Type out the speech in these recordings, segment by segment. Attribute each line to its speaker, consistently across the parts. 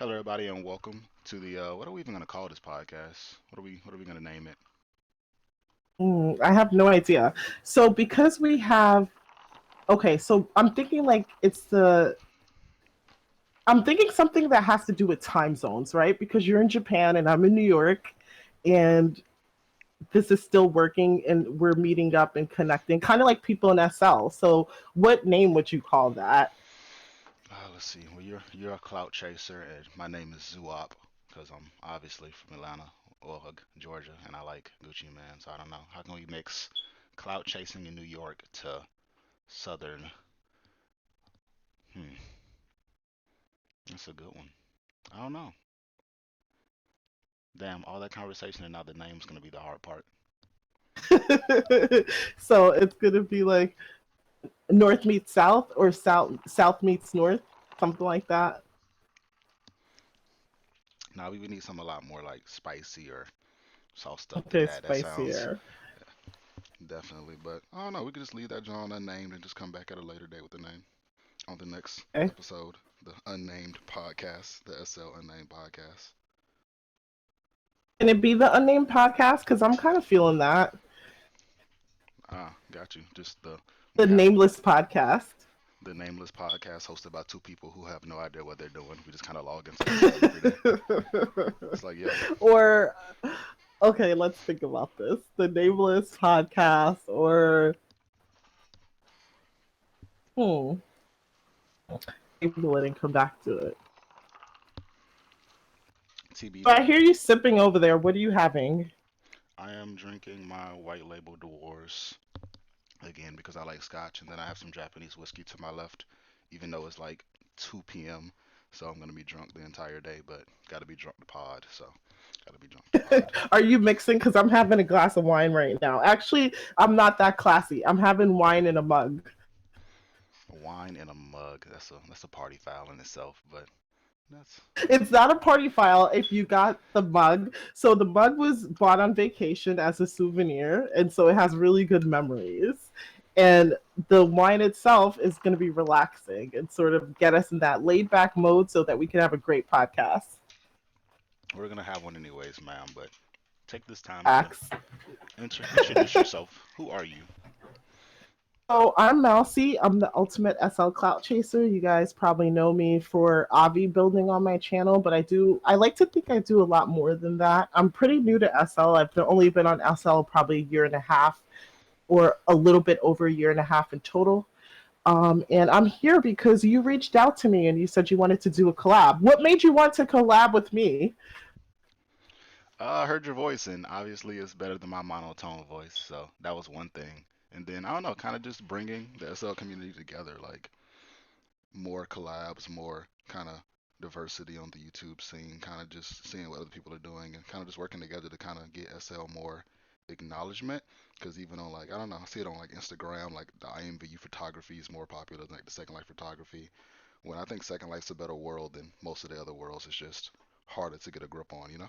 Speaker 1: Hello, everybody, and welcome to the what are we even going to call this podcast? What are we going to name it?
Speaker 2: I have no idea. So because we have okay, so I'm thinking something that has to do with time zones, right? Because you're in Japan and I'm in New York and this is still working and we're meeting up and connecting, kind of like people in SL. So what name would you call that?
Speaker 1: Let's see. Well, you're a clout chaser, and my name is Zuop because I'm obviously from Atlanta, or Georgia, and I like Gucci Man. So I don't know. How can we mix clout chasing in New York to Southern? Hmm, that's a good one. I don't know. Damn, all that conversation and now the name's gonna be the hard part.
Speaker 2: So it's going to be like North meets South or South meets North, something like that.
Speaker 1: Now we would need something a lot more like spicy or soft stuff than
Speaker 2: Okay,
Speaker 1: that. That sounds
Speaker 2: spicier.
Speaker 1: definitely, but I don't know. We could just leave that John unnamed and just come back at a later date with the name on the next
Speaker 2: Okay.
Speaker 1: episode, the unnamed podcast, the SL unnamed podcast.
Speaker 2: Can it be the unnamed podcast? Because I'm kind of feeling that.
Speaker 1: Ah, got you. Just the
Speaker 2: The
Speaker 1: we have
Speaker 2: Nameless Podcast.
Speaker 1: the nameless podcast hosted by two people who have no idea what they're doing. We just kind of log into each other every day. It's like, yo,
Speaker 2: Or, okay, let's think about this. The Nameless Podcast, or, hmm, table it and come back to it. So I
Speaker 1: TBD.
Speaker 2: hear you sipping over there. What are you having?
Speaker 1: I am drinking my white label Doors again because I like scotch, and then I have some Japanese whiskey to my left, even though it's like 2 p.m. So I'm gonna be drunk the entire day, but gotta be drunk to pod. So gotta be drunk to pod.
Speaker 2: Are you mixing? Because I'm having a glass of wine right now. Actually, I'm not that classy. I'm having wine in a mug.
Speaker 1: Wine in a mug. That's a party foul in itself, but that's
Speaker 2: It's not a party file if you got the mug. So the mug was bought on vacation as a souvenir, and so it has really good memories. And the wine itself is going to be relaxing and sort of get us in that laid back mode so that we can have a great podcast.
Speaker 1: we're gonna have one anyways, ma'am. But take this time to
Speaker 2: Axe.
Speaker 1: introduce yourself. Who are you?
Speaker 2: So I'm Mousy. I'm the ultimate SL Clout Chaser. You guys probably know me for Avi building on my channel, but I like to think I do a lot more than that. I'm pretty new to SL. I've only been on SL probably a year and a half, or a little bit over a year and a half in total. And I'm here because you reached out to me and you said you wanted to do a collab. What made you want to collab with me?
Speaker 1: I heard your voice, and obviously it's better than my monotone voice, so that was one thing. And then I don't know, kind of just bringing the SL community together, like more collabs, more kind of diversity on the YouTube scene, kind of just seeing what other people are doing, and kind of just working together to kind of get SL more acknowledgement. Because even on like I don't know, I see it on like Instagram, like the IMVU photography is more popular than like the Second Life photography. When I think Second Life's a better world than most of the other worlds, it's just harder to get a grip on, you know?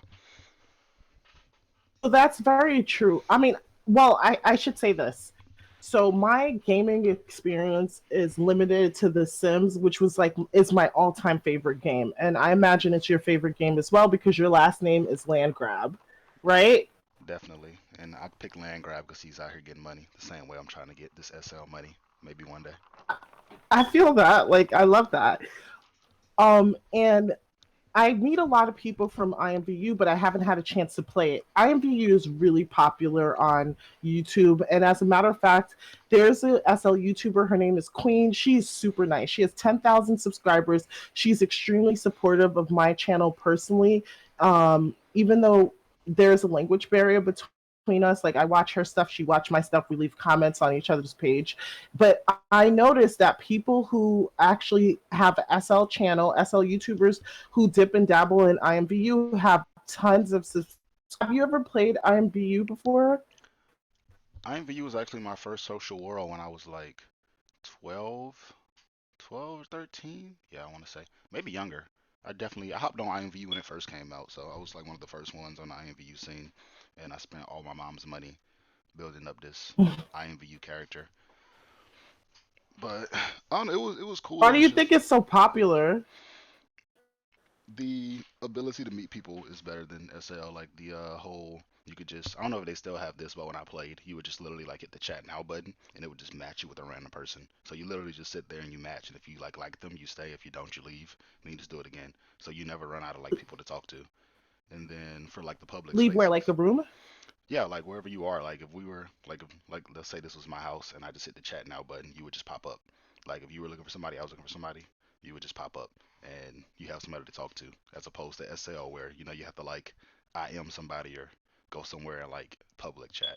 Speaker 2: So that's very true. I mean, well, I should say this. So my gaming experience is limited to The Sims, which was like is my all-time favorite game, and I imagine it's your favorite game as well because your last name is Landgrab, right?
Speaker 1: Definitely. And I'd pick Landgraab because he's out here getting money the same way I'm trying to get this SL money. Maybe one day.
Speaker 2: I feel that. Like I love that. And I meet a lot of people from IMVU, but I haven't had a chance to play it. IMVU is really popular on YouTube. And as a matter of fact, there's a SL YouTuber. Her name is Queen. She's super nice. She has 10,000 subscribers. She's extremely supportive of my channel personally. Even though there's a language barrier between us, like I watch her stuff, she watch my stuff, we leave comments on each other's page. But I noticed that people who actually have SL channel, SL YouTubers who dip and dabble in IMVU have tons of subscribers. Have you ever played IMVU before?
Speaker 1: IMVU was actually my first social world when I was like 12, 12 or 13. Yeah, I want to say. Maybe younger. I hopped on IMVU when it first came out, so I was like one of the first ones on the IMVU scene, and I spent all my mom's money building up this IMVU character. But I don't know, it was cool.
Speaker 2: Why
Speaker 1: It
Speaker 2: do
Speaker 1: was
Speaker 2: you
Speaker 1: just
Speaker 2: think it's so popular?
Speaker 1: The ability to meet people is better than SL. Like the whole, you could just, I don't know if they still have this, but when I played, you would just literally like hit the chat now button, and it would just match you with a random person. So you literally just sit there and you match, and if you like them, you stay. If you don't, you leave. Then you just do it again. So you never run out of like people to talk to. And then for like the public
Speaker 2: Leave where, like
Speaker 1: spaces,
Speaker 2: a room?
Speaker 1: yeah, like wherever you are, like if we were like let's say this was my house and I just hit the chat now button, you would just pop up. Like if you were looking for somebody, I was looking for somebody, you would just pop up and you have somebody to talk to, as opposed to SL where you have to like I am somebody or go somewhere and like public chat.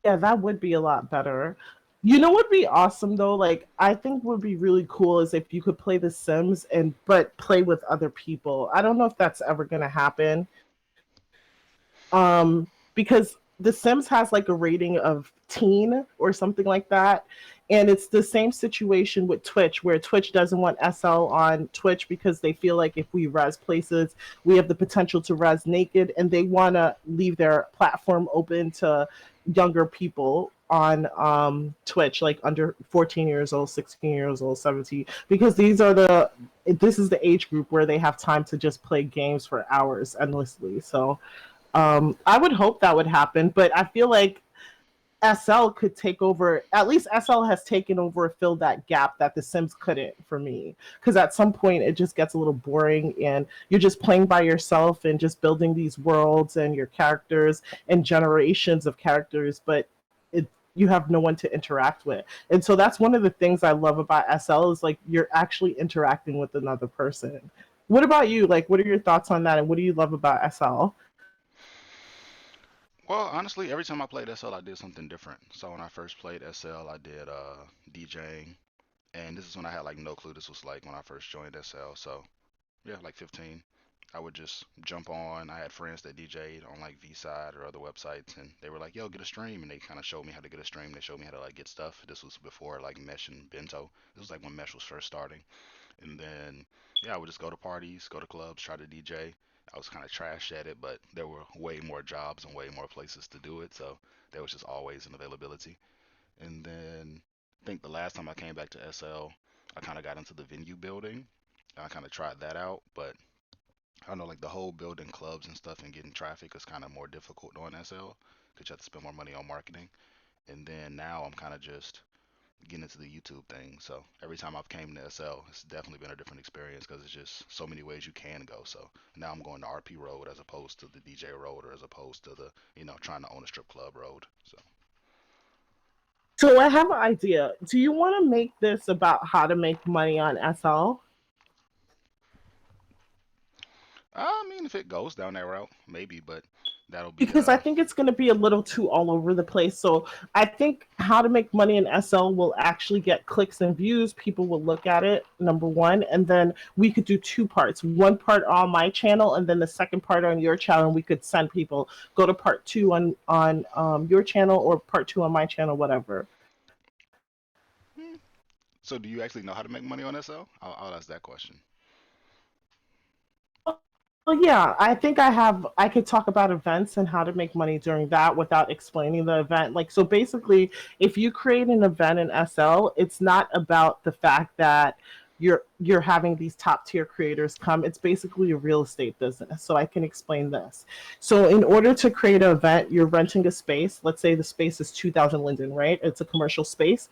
Speaker 2: Yeah, that would be a lot better. You know what would be awesome though? Like I think would be really cool is if you could play The Sims and but play with other people. I don't know if that's ever gonna happen. Because The Sims has like a rating of teen or something like that. And it's the same situation with Twitch, where Twitch doesn't want SL on Twitch because they feel like if we res places, we have the potential to res naked, and they want to leave their platform open to younger people on Twitch, like under 14 years old, 16 years old, 17, because this is the age group where they have time to just play games for hours endlessly. So I would hope that would happen, but I feel like SL could take over. At least SL has taken over, filled that gap that The Sims couldn't for me. Because at some point it just gets a little boring, and you're just playing by yourself and just building these worlds and your characters and generations of characters, but you have no one to interact with. And so that's one of the things I love about SL is like you're actually interacting with another person. What about you? Like, what are your thoughts on that, and what do you love about SL?
Speaker 1: Well, honestly, every time I played SL, I did something different. So when I first played SL, I did DJing, and this is when I had like no clue this was like when I first joined SL. So yeah, like 15. I would just jump on. I had friends that DJ'd on like V-Side or other websites, and they were like, "Yo, get a stream," and they kind of showed me how to get a stream. They showed me how to like get stuff. This was before like Mesh and Bento. This was like when Mesh was first starting, and then yeah, I would just go to parties, go to clubs, try to DJ. I was kind of trash at it, but there were way more jobs and way more places to do it, so there was just always an availability. And then I think the last time I came back to SL, I kind of got into the venue building. I kind of tried that out, but I don't know, like the whole building clubs and stuff and getting traffic is kind of more difficult on SL because you have to spend more money on marketing. And then now I'm kind of just getting into the YouTube thing. So every time I've came to SL, it's definitely been a different experience because it's just so many ways you can go. So now I'm going the RP road as opposed to the DJ road or as opposed to the, trying to own a strip club road. So
Speaker 2: So I have an idea. Do you want to make this about how to make money on SL?
Speaker 1: I mean, if it goes down that route, maybe, but that'll be
Speaker 2: Because I think it's going to be a little too all over the place. So I think how to make money in SL will actually get clicks and views. People will look at it, number one. And then we could do two parts, one part on my channel and then the second part on your channel. And we could send people, go to part two on your channel or part two on my channel, whatever.
Speaker 1: hmm. So do you actually know how to make money on SL? I'll ask that question.
Speaker 2: Well, yeah, I think I could talk about events and how to make money during that without explaining the event. Like, so basically, if you create an event in SL, it's not about the fact that you're having these top tier creators come. It's basically a real estate business. So I can explain this. So in order to create an event, you're renting a space. Let's say the space is 2000 Linden, right? It's a commercial space.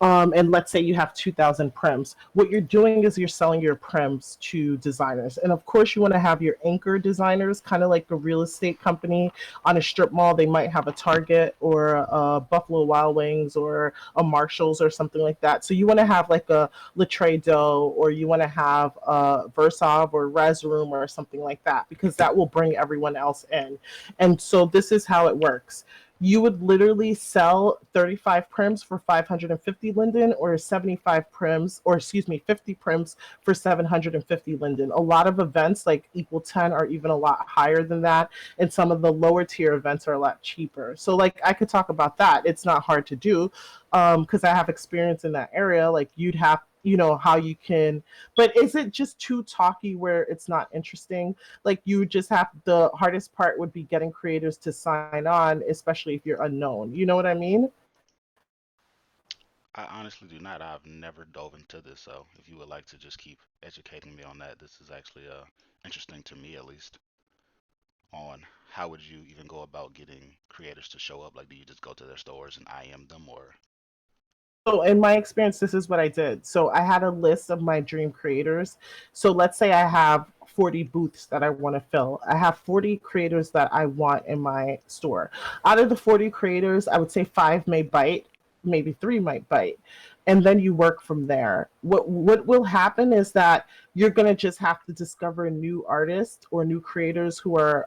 Speaker 2: And let's say you have 2000 prems. What you're doing is you're selling your prems to designers. And of course, you want to have your anchor designers, kind of like a real estate company on a strip mall. They might have a Target or a Buffalo Wild Wings or a Marshalls or something like that. So you want to have like a Latre Doe, or you want to have a Versov or Res Room or something like that, because that will bring everyone else in. And so this is how it works. You would literally sell 35 prims for 550 linden, or 75 prims, or excuse me, 50 prims for 750 linden. A lot of events like Equal 10 are even a lot higher than that, and some of the lower tier events are a lot cheaper. So like I could talk about that. It's not hard to do because I have experience in that area. Like you'd have, how you can, but is it just too talky where it's not interesting? Like you just have, the hardest part would be getting creators to sign on, especially if you're unknown. You know what I mean?
Speaker 1: I honestly do not. I've never dove into this, so if you would like to just keep educating me on that, this is actually interesting to me at least. On how would you even go about getting creators to show up? Like, do you just go to their stores and IM them, or
Speaker 2: So in my experience, this is what I did. So I had a list of my dream creators. So let's say I have 40 booths that I want to fill. I have 40 creators that I want in my store. Out of the 40 creators, I would say five may bite, maybe three might bite. And then you work from there. What will happen is that you're gonna just have to discover new artists or new creators who are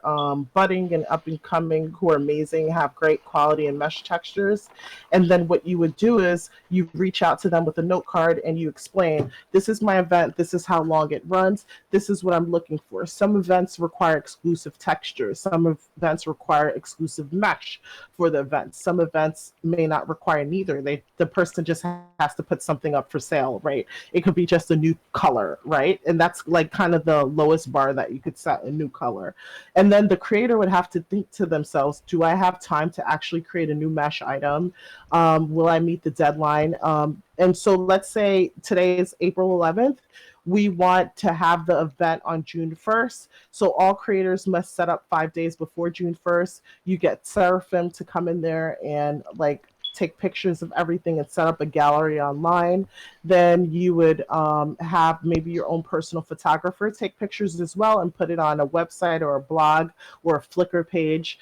Speaker 2: budding and up and coming, who are amazing, have great quality and mesh textures. And then what you would do is you reach out to them with a note card and you explain, this is my event, this is how long it runs, this is what I'm looking for. Some events require exclusive textures, some events require exclusive mesh for the events. Some events may not require neither. The person just has to put something up for sale, right? It could be just a new color, right? And that's like kind of the lowest bar that you could set, a new color. And then the creator would have to think to themselves, do I have time to actually create a new mesh item? Will I meet the deadline? And so let's say today is April 11th. We want to have the event on June 1st. So all creators must set up 5 days before June 1st. You get Seraphim to come in there and like take pictures of everything and set up a gallery online. Then you would have maybe your own personal photographer take pictures as well and put it on a website or a blog or a Flickr page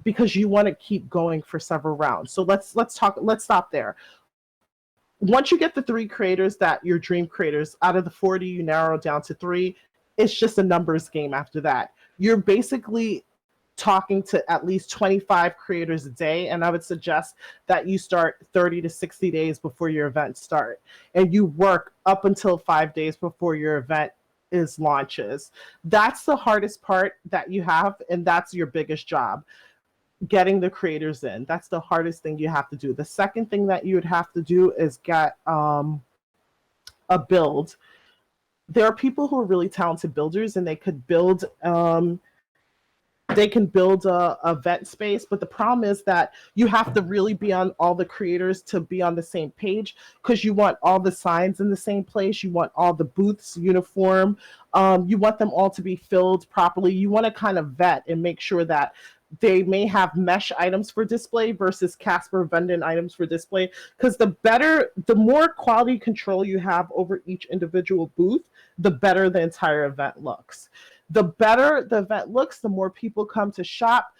Speaker 2: because you want to keep going for several rounds. So let's stop there. Once you get the three creators that your dream creators, out of the 40 you narrow down to three, it's just a numbers game after that. You're basically talking to at least 25 creators a day, and I would suggest that you start 30 to 60 days before your event start, and you work up until 5 days before your event is launches. That's the hardest part that you have, and that's your biggest job, getting the creators in. That's the hardest thing you have to do. The second thing that you would have to do is get a build. There are people who are really talented builders and they can build a vet space, but the problem is that you have to really be on all the creators to be on the same page because you want all the signs in the same place, you want all the booths uniform, you want them all to be filled properly. You want to kind of vet and make sure that they may have mesh items for display versus Casper Vendon items for display, because the more quality control you have over each individual booth, the better the entire event looks. The better the event looks, the more people come to shop,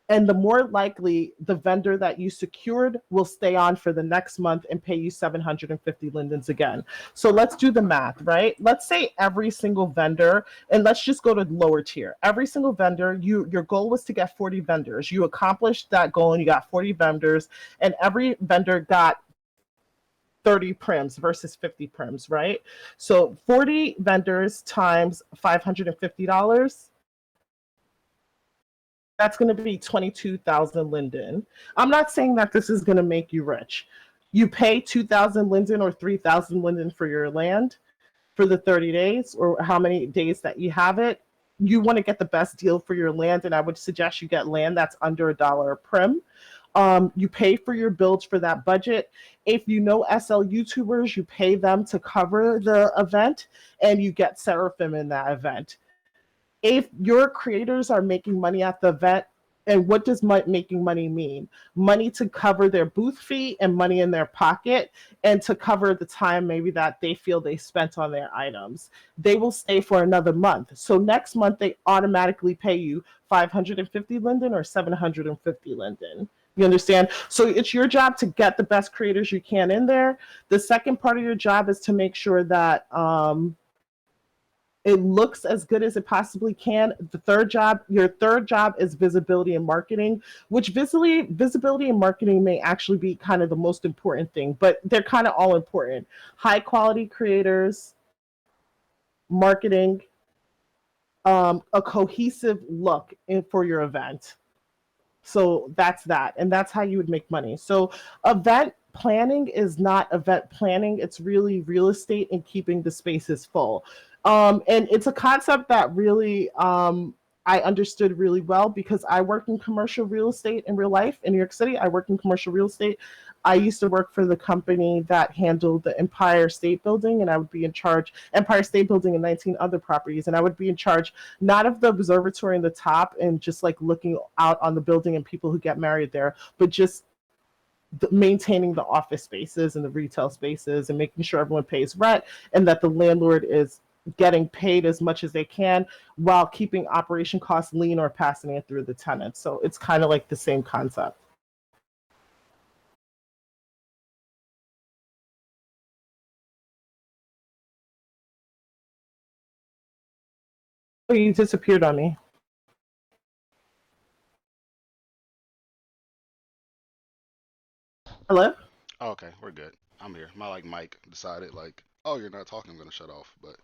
Speaker 2: and the more likely the vendor that you secured will stay on for the next month and pay you 750 lindens again. So let's do the math, right? Let's say every single vendor, and let's just go to lower tier. Every single vendor, your goal was to get 40 vendors. You accomplished that goal and you got 40 vendors, and every vendor got 30 prims versus 50 prims, right? So 40 vendors times $550, that's going to be 22,000 linden. I'm not saying that this is going to make you rich. You pay 2,000 linden or 3,000 linden for your land for the 30 days or how many days that you have it. You want to get the best deal for your land, and I would suggest you get land that's under $1 a prim. You pay for your builds for that budget. If you know SL YouTubers, you pay them to cover the event, and you get Seraphim in that event. If your creators are making money at the event, and what does making money mean? Money to cover their booth fee and money in their pocket, and to cover the time maybe that they feel they spent on their items. They will stay for another month. So next month they automatically pay you 550 linden or 750 linden. You understand? So it's your job to get the best creators you can in there. The second part of your job is to make sure that it looks as good as it possibly can. Your third job is visibility and marketing, which visibility and marketing may actually be kind of the most important thing, but they're kind of all important. High quality creators, marketing, a cohesive look for your event. So that's that. And that's how you would make money. So event planning is not event planning. It's really real estate and keeping the spaces full. And it's a concept that really I understood really well because I work in commercial real estate in real life in New York City. I work in commercial real estate. I used to work for the company that handled the Empire State Building, and I would be in charge, Empire State Building and 19 other properties, and I would be in charge not of the observatory in the top and just like looking out on the building and people who get married there, but just maintaining the office spaces and the retail spaces and making sure everyone pays rent and that the landlord is getting paid as much as they can while keeping operation costs lean or passing it through the tenants. So it's kind of like the same concept. Oh, you disappeared on me. Hello?
Speaker 1: Oh, okay, we're good. I'm here. My like mic decided like, oh, you're not talking. I'm gonna shut off, but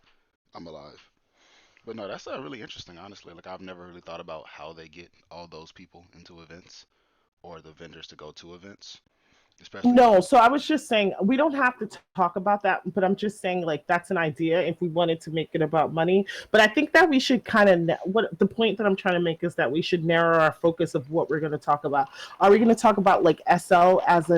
Speaker 1: I'm alive. But no, that's really interesting, honestly. Like I've never really thought about how they get all those people into events or the vendors to go to events, especially like,
Speaker 2: No, so I was just saying we don't have to talk about that, but I'm just saying like that's an idea if we wanted to make it about money. But I think that we should kind of what the point that I'm trying to make is that we should narrow our focus of what we're going to talk about. Are we going to talk about like SL as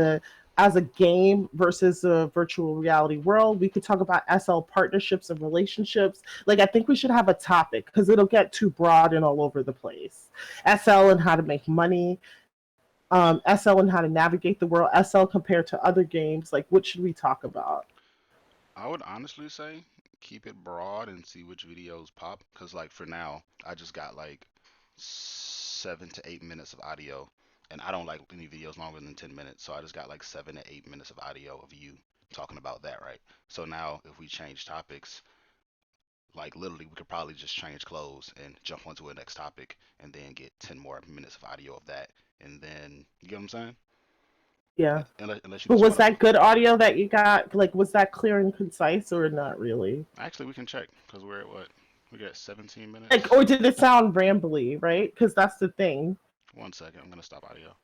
Speaker 2: a game versus a virtual reality world? We could talk about SL partnerships and relationships. Like I think we should have a topic because it'll get too broad and all over the place. SL and how to make money, SL and how to navigate the world, SL compared to other games. Like, what should we talk about?
Speaker 1: I would honestly say keep it broad and see which videos pop. Cause like for now, I just got like 7 to 8 minutes of audio, and I don't like any videos longer than 10 minutes. So I just got like 7 to 8 minutes of audio of you talking about that, right? So now if we change topics, like literally we could probably just change clothes and jump onto a next topic and then get 10 more minutes of audio of that, and then you get what I'm saying?
Speaker 2: Yeah.
Speaker 1: Unless you
Speaker 2: But
Speaker 1: just
Speaker 2: was
Speaker 1: want to.
Speaker 2: that good audio that you got? Like, was that clear and concise or not really?
Speaker 1: Actually, we can check because we're at what? We got 17
Speaker 2: Like,
Speaker 1: minutes.
Speaker 2: or did it sound rambly, right? Because that's the thing.
Speaker 1: 1 second, I'm gonna stop audio.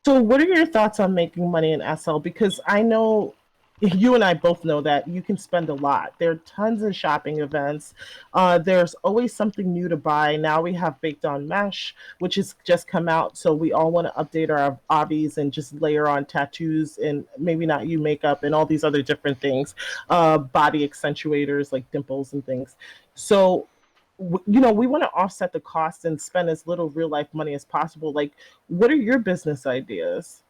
Speaker 2: So, what are your thoughts on making money in SL? Because I know you and I both know that you can spend a lot. There are tons of shopping events. There's always something new to buy. Now we have Baked on Mesh, which has just come out. So we all want to update our hobbies and just layer on tattoos and maybe not you makeup and all these other different things, body accentuators like dimples and things. So you know, we want to offset the cost and spend as little real life money as possible. Like, what are your business ideas?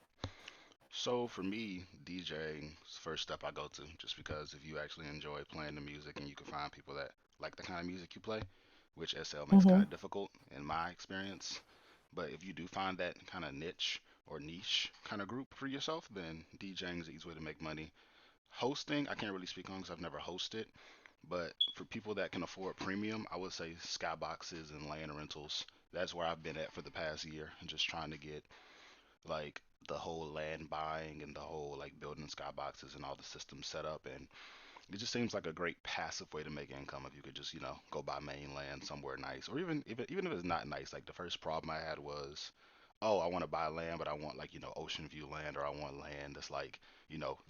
Speaker 1: So for me, DJing is the first step I go to, just because if you actually enjoy playing the music and you can find people that like the kind of music you play, which SL makes kind
Speaker 2: Mm-hmm.
Speaker 1: of difficult in my experience. But if you do find that kind of niche or niche kind of group for yourself, then DJing is the easy way to make money. Hosting, I can't really speak on because I've never hosted. But for people that can afford premium, I would say skyboxes and land rentals. That's where I've been at for the past year, and just trying to get like the whole land buying and the whole like building skyboxes and all the systems set up. And it just seems like a great passive way to make income if you could just go buy main land somewhere nice, or even if it's not nice. Like the first problem I had was, oh, I want to buy land, but I want like ocean view land, or I want land that's like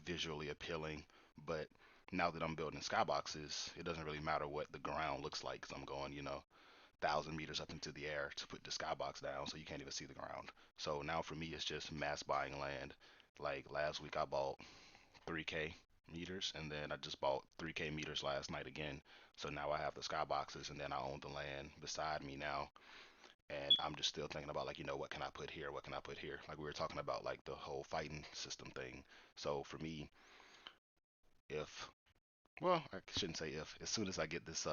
Speaker 1: visually appealing. But now that I'm building skyboxes, it doesn't really matter what the ground looks like, because I'm going 1,000 meters up into the air to put the skybox down, so you can't even see the ground. So now for me, it's just mass buying land. Like last week, I bought 3K meters, and then I just bought 3K meters last night again. So now I have the skyboxes, and then I own the land beside me now. And I'm just still thinking about like, what can I put here? What can I put here? Like we were talking about like the whole fighting system thing. So for me, if well, I shouldn't say if. As soon as I get this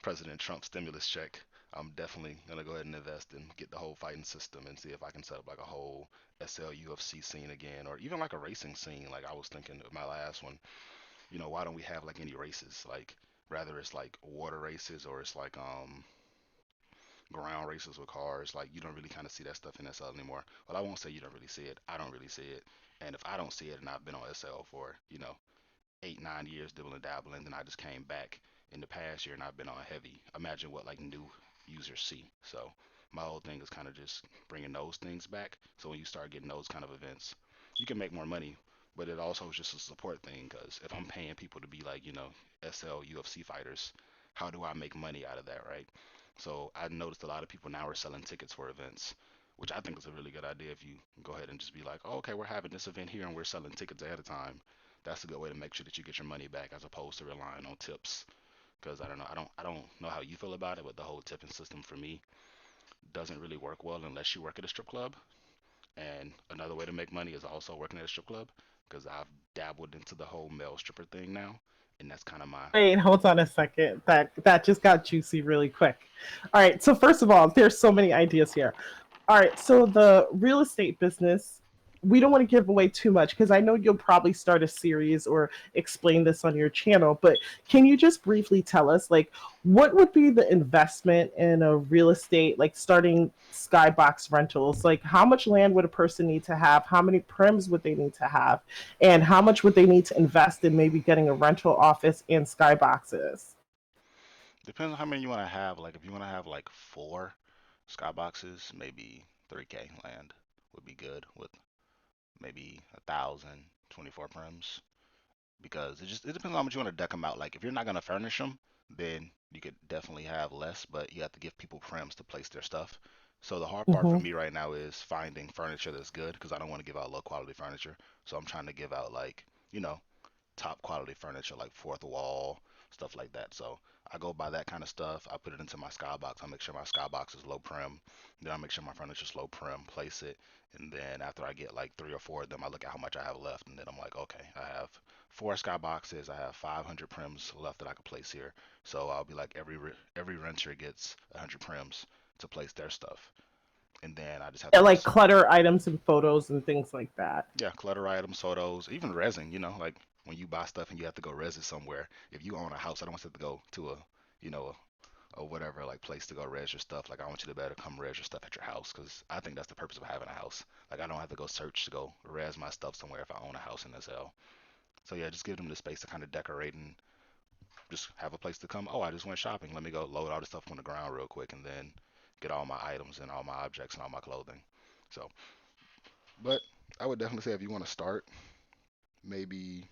Speaker 1: President Trump stimulus check, I'm definitely gonna go ahead and invest and get the whole fighting system and see if I can set up like a whole SL UFC scene again, or even like a racing scene. Like I was thinking of my last one. Why don't we have like any races? Like rather it's like water races or it's like ground races with cars. Like you don't really kind of see that stuff in SL anymore. Well, I won't say you don't really see it. I don't really see it. And if I don't see it and I've been on SL for 8, 9 years dibbling dabbling, then I just came back in the past year and I've been on heavy. Imagine what like new users see. So my whole thing is kind of just bringing those things back. So when you start getting those kind of events, you can make more money. But it also is just a support thing, because if I'm paying people to be like SL UFC fighters, how do I make money out of that, right? So I noticed a lot of people now are selling tickets for events. which I think is a really good idea. If you go ahead and just be like, oh, okay, we're having this event here and we're selling tickets ahead of time. That's a good way to make sure that you get your money back as opposed to relying on tips. Because I don't know, I don't know how you feel about it, but the whole tipping system for me doesn't really work well unless you work at a strip club. And another way to make money is also working at a strip club because I've dabbled into the whole male stripper thing now, and that's kind of my.
Speaker 2: Wait, hold on a second. That just got juicy really quick. All right. So first of all, there's so many ideas here. All right. So the real estate business, we don't want to give away too much because I know you'll probably start a series or explain this on your channel, but can you just briefly tell us like what would be the investment in a real estate like starting skybox rentals? Like how much land would a person need to have? How many prims would they need to have? And how much would they need to invest in maybe getting a rental office and skyboxes?
Speaker 1: Depends on how many you want to have. Like if you want to have like four skyboxes, maybe 3K land would be good with maybe 1,024 prims. Because it depends on how much you want to deck them out. Like if you're not gonna furnish them, then you could definitely have less, but you have to give people prims to place their stuff. So the hard part for
Speaker 2: Mm-hmm.
Speaker 1: me right now is finding furniture that's good because I don't want to give out low quality furniture. So I'm trying to give out like, you know, top quality furniture like fourth wall, stuff like that. So I go buy that kind of stuff. I put it into my skybox. I make sure my skybox is low prim. Then I make sure my furniture's low prim, place it. And then after I get like three or four of them, I look at how much I have left. And then I'm like, okay, I have four skyboxes. I have 500 prims left that I could place here. So I'll be like, every renter gets 100 prims to place their stuff. And then I just have
Speaker 2: Yeah,
Speaker 1: to
Speaker 2: like
Speaker 1: just
Speaker 2: clutter items and photos and things like that.
Speaker 1: yeah, clutter items, photos, even resin, like when you buy stuff and you have to go res it somewhere. If you own a house, I don't want you to go to a, you know, or whatever, like place to go res your stuff. Like I want you to better come res your stuff at your house because I think that's the purpose of having a house. Like I don't have to go search to go res my stuff somewhere if I own a house in SL. So yeah, just give them the space to kind of decorate and just have a place to come. Oh, I just went shopping. Let me go load all the stuff on the ground real quick and then get all my items and all my objects and all my clothing. So, but I would definitely say if you want to start, maybe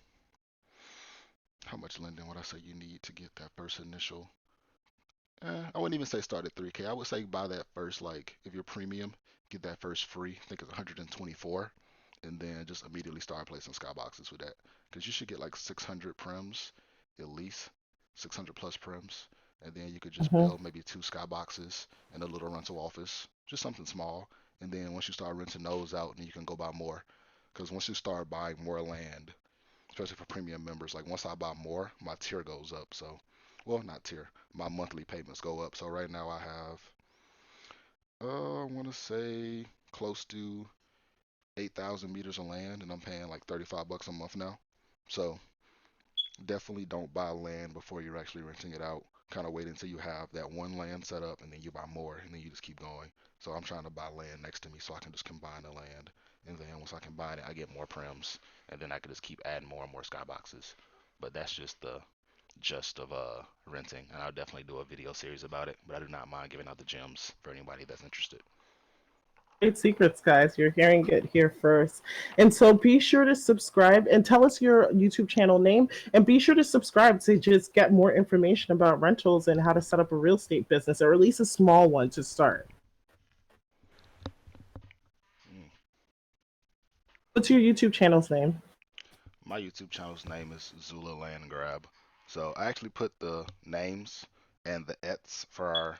Speaker 1: how much lending would I say you need to get that first initial? I wouldn't even say start at 3K. I would say buy that first, like if you're premium, get that first free. I think it's 124, and then just immediately start placing skyboxes with that, because you should get like 600 prims, at least 600 plus prims, and then you could just
Speaker 2: Mm-hmm.
Speaker 1: build maybe two skyboxes and a little rental office, just something small. And then once you start renting those out, then you can go buy more. Because once you start buying more land, especially for premium members. Like once I buy more, my tier goes up. So, well, not tier, my monthly payments go up. So right now I have, I want to say close to 8,000 meters of land, and I'm paying like 35 bucks a month now. So definitely don't buy land before you're actually renting it out. Kind of wait until you have that one land set up, and then you buy more, and then you just keep going. So I'm trying to buy land next to me so I can just combine the land, and then once I combine it, I get more prims, and then I can just keep adding more and more skyboxes. But that's just the gist of renting, and I'll definitely do a video series about it. But I do not mind giving out the gems for anybody that's interested.
Speaker 2: Great secrets, guys. You're hearing it here first. And so be sure to subscribe and tell us your YouTube channel name. And be sure to subscribe to just get more information about rentals and how to set up a real estate business, or at least a small one to start.
Speaker 1: Mm.
Speaker 2: What's your YouTube channel's name?
Speaker 1: My YouTube channel's name is Zula Landgraab. So I actually put the names and the ets for our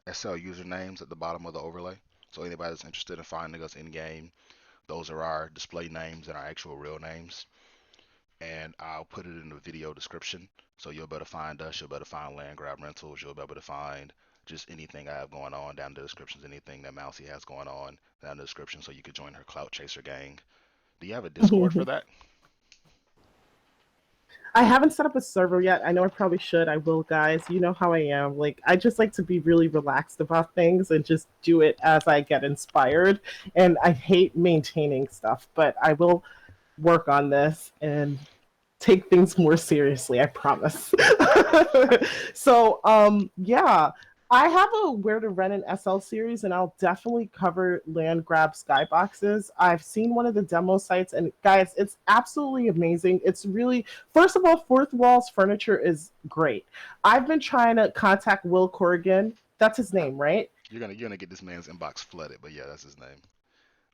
Speaker 1: SL usernames at the bottom of the overlay. So anybody that's interested in finding us in game, those are our display names and our actual real names. And I'll put it in the video description. So you'll be able to find us, you'll be able to find Land Grab Rentals, you'll be able to find just anything I have going on down in the descriptions, anything that Mousy has going on down in the description so you could join her CloutChaser gang. Do you have a Discord for that?
Speaker 2: I haven't set up a server yet. I know I probably should. I will, guys. You know how I am. Like, I just like to be really relaxed about things and just do it as I get inspired. And I hate maintaining stuff, but I will work on this and take things more seriously, I promise. So yeah, I have a where to rent an SL series, and I'll definitely cover Landgraab Skyboxes. I've seen one of the demo sites, and guys, it's absolutely amazing. It's really, first of all, Fourth Wall's furniture is great. I've been trying to contact Will Corrigan. That's his name, right?
Speaker 1: You're gonna get this man's inbox flooded, but yeah, that's his name.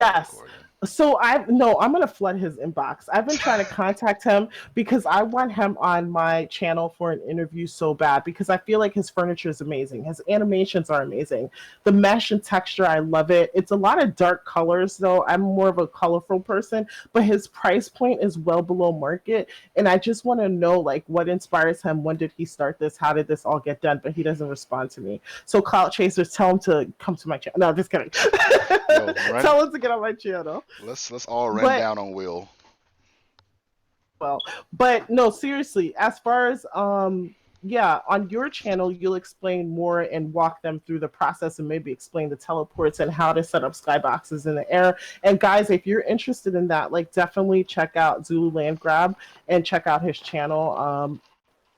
Speaker 1: Joe
Speaker 2: Yes.
Speaker 1: Corrigan.
Speaker 2: So I no, I'm gonna flood his inbox. I've been trying to contact him because I want him on my channel for an interview so bad because I feel like his furniture is amazing. His animations are amazing. The mesh and texture, I love it. It's a lot of dark colors though. I'm more of a colorful person, but his price point is well below market. And I just want to know like what inspires him. When did he start this? How did this all get done? But he doesn't respond to me. So CloutChasers, tell him to come to my channel. No, just kidding.
Speaker 1: Yo, run.
Speaker 2: Tell him to get on my channel.
Speaker 1: Let's all run
Speaker 2: But
Speaker 1: down on Will.
Speaker 2: well, but no, seriously, as far as yeah, on your channel you'll explain more and walk them through the process and maybe explain the teleports and how to set up skyboxes in the air. And guys, if you're interested in that, like definitely check out Zulu Landgraab and check out his channel.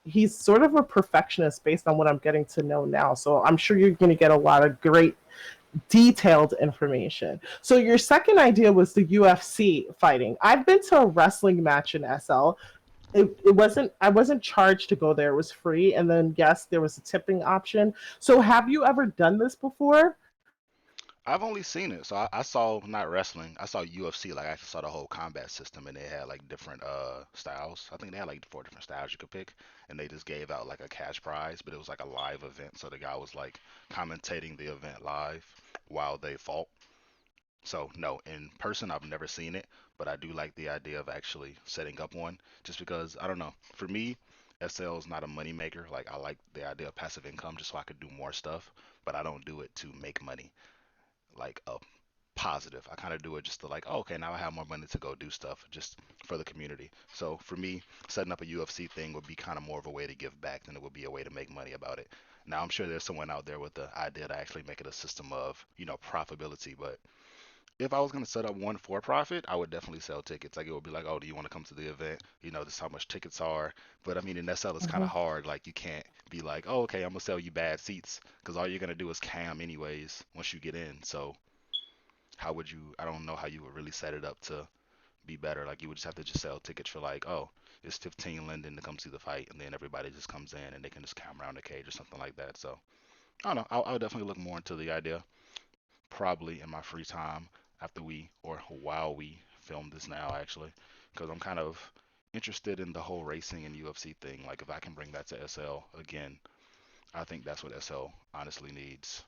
Speaker 2: He's sort of a perfectionist based on what I'm getting to know now. So I'm sure you're going to get a lot of great detailed information. So your second idea was the UFC fighting. I've been to a wrestling match in SL. It wasn't I wasn't charged to go there. It was free, and then yes, there was a tipping option. So have you ever done this before?
Speaker 1: I've only seen it, so I saw not wrestling. I saw UFC. Like I actually saw the whole combat system, and they had like different styles. I think they had like four different styles you could pick, and they just gave out like a cash prize, but it was like a live event. So the guy was like commentating the event live while they fought. So no, in person I've never seen it, but I do like the idea of actually setting up one, just because I don't know. For me, SL is not a money maker. Like I like the idea of passive income, just so I could do more stuff, but I don't do it to make money like a positive. I kind of do it just to like, oh, okay, now I have more money to go do stuff just for the community. So for me, setting up a UFC thing would be kind of more of a way to give back than it would be a way to make money about it. Now I'm sure there's someone out there with the idea to actually make it a system of, profitability, but if I was going to set up one for profit, I would definitely sell tickets. Like it would be like, oh, do you want to come to the event? This is how much tickets are. But I mean, in SL, it's kind
Speaker 2: Mm-hmm.
Speaker 1: of hard. Like you can't be like, oh, okay, I'm gonna sell you bad seats because all you're gonna do is cam anyways once you get in. So how would you? I don't know how you would really set it up to be better. Like you would just have to just sell tickets for like, oh, it's 15 Linden to come see the fight, and then everybody just comes in and they can just cam around the cage or something like that. So I don't know. I'll definitely look more into the idea probably in my free time after we or while we film this now actually, because I'm kind of interested in the whole racing and UFC thing. Like if I can bring that to SL again, I think that's what SL honestly needs.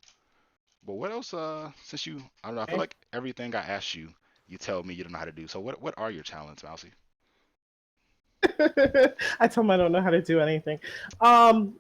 Speaker 1: But what else? Since you, I don't know, I feel
Speaker 2: Okay.
Speaker 1: like everything I ask you, you tell me you don't know how to do. So what are your talents, Mousy?
Speaker 2: I told him I don't know how to do anything. Um,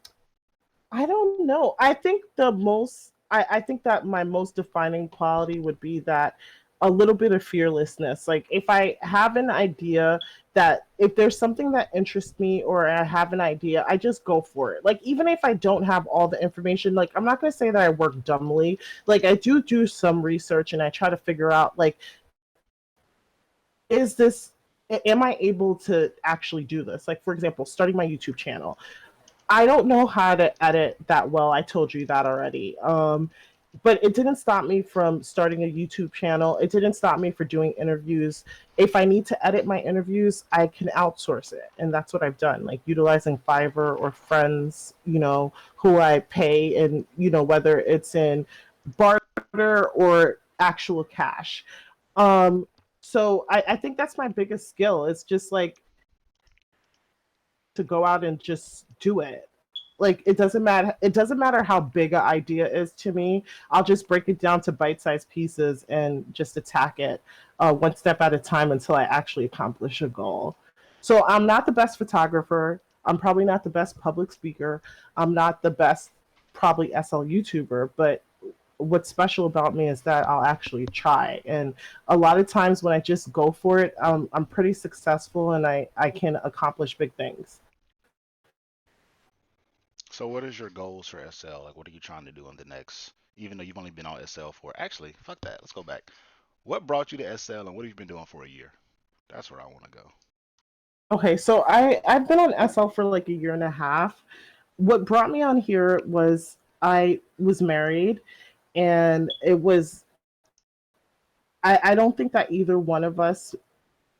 Speaker 2: I don't know. I think that my most defining quality would be that a little bit of fearlessness. Like if I have an idea that if there's something that interests me or I have an idea, I just go for it. Like even if I don't have all the information, like I'm not going to say that I work dumbly. Like I do some research and I try to figure out like is this am I able to actually do this? Like for example, starting my YouTube channel. I don't know how to edit that well. I told you that already. But it didn't stop me from starting a YouTube channel. It didn't stop me for doing interviews. If I need to edit my interviews, I can outsource it. And that's what I've done, like utilizing Fiverr or friends, who I pay and, whether it's in barter or actual cash. Um, so I think that's my biggest skill. It's just like to go out and just do it. Like it doesn't matter how big an idea is to me. I'll just break it down to bite-sized pieces and just attack it one step at a time until I actually accomplish a goal. So I'm not the best photographer. I'm probably not the best public speaker. I'm not the best probably SL YouTuber, but what's special about me is that I'll actually try. And a lot of times when I just go for it, I'm pretty successful and I can accomplish big things.
Speaker 1: So what is your goals for SL? Like what are you trying to do in the next? Even though you've only been on SL for actually, fuck that. Let's go back. What brought you to SL and what have you been doing for a year? That's where I want to go.
Speaker 2: Okay, so I've been on SL for like a year and a half. What brought me on here was I was married, and I don't think that either one of us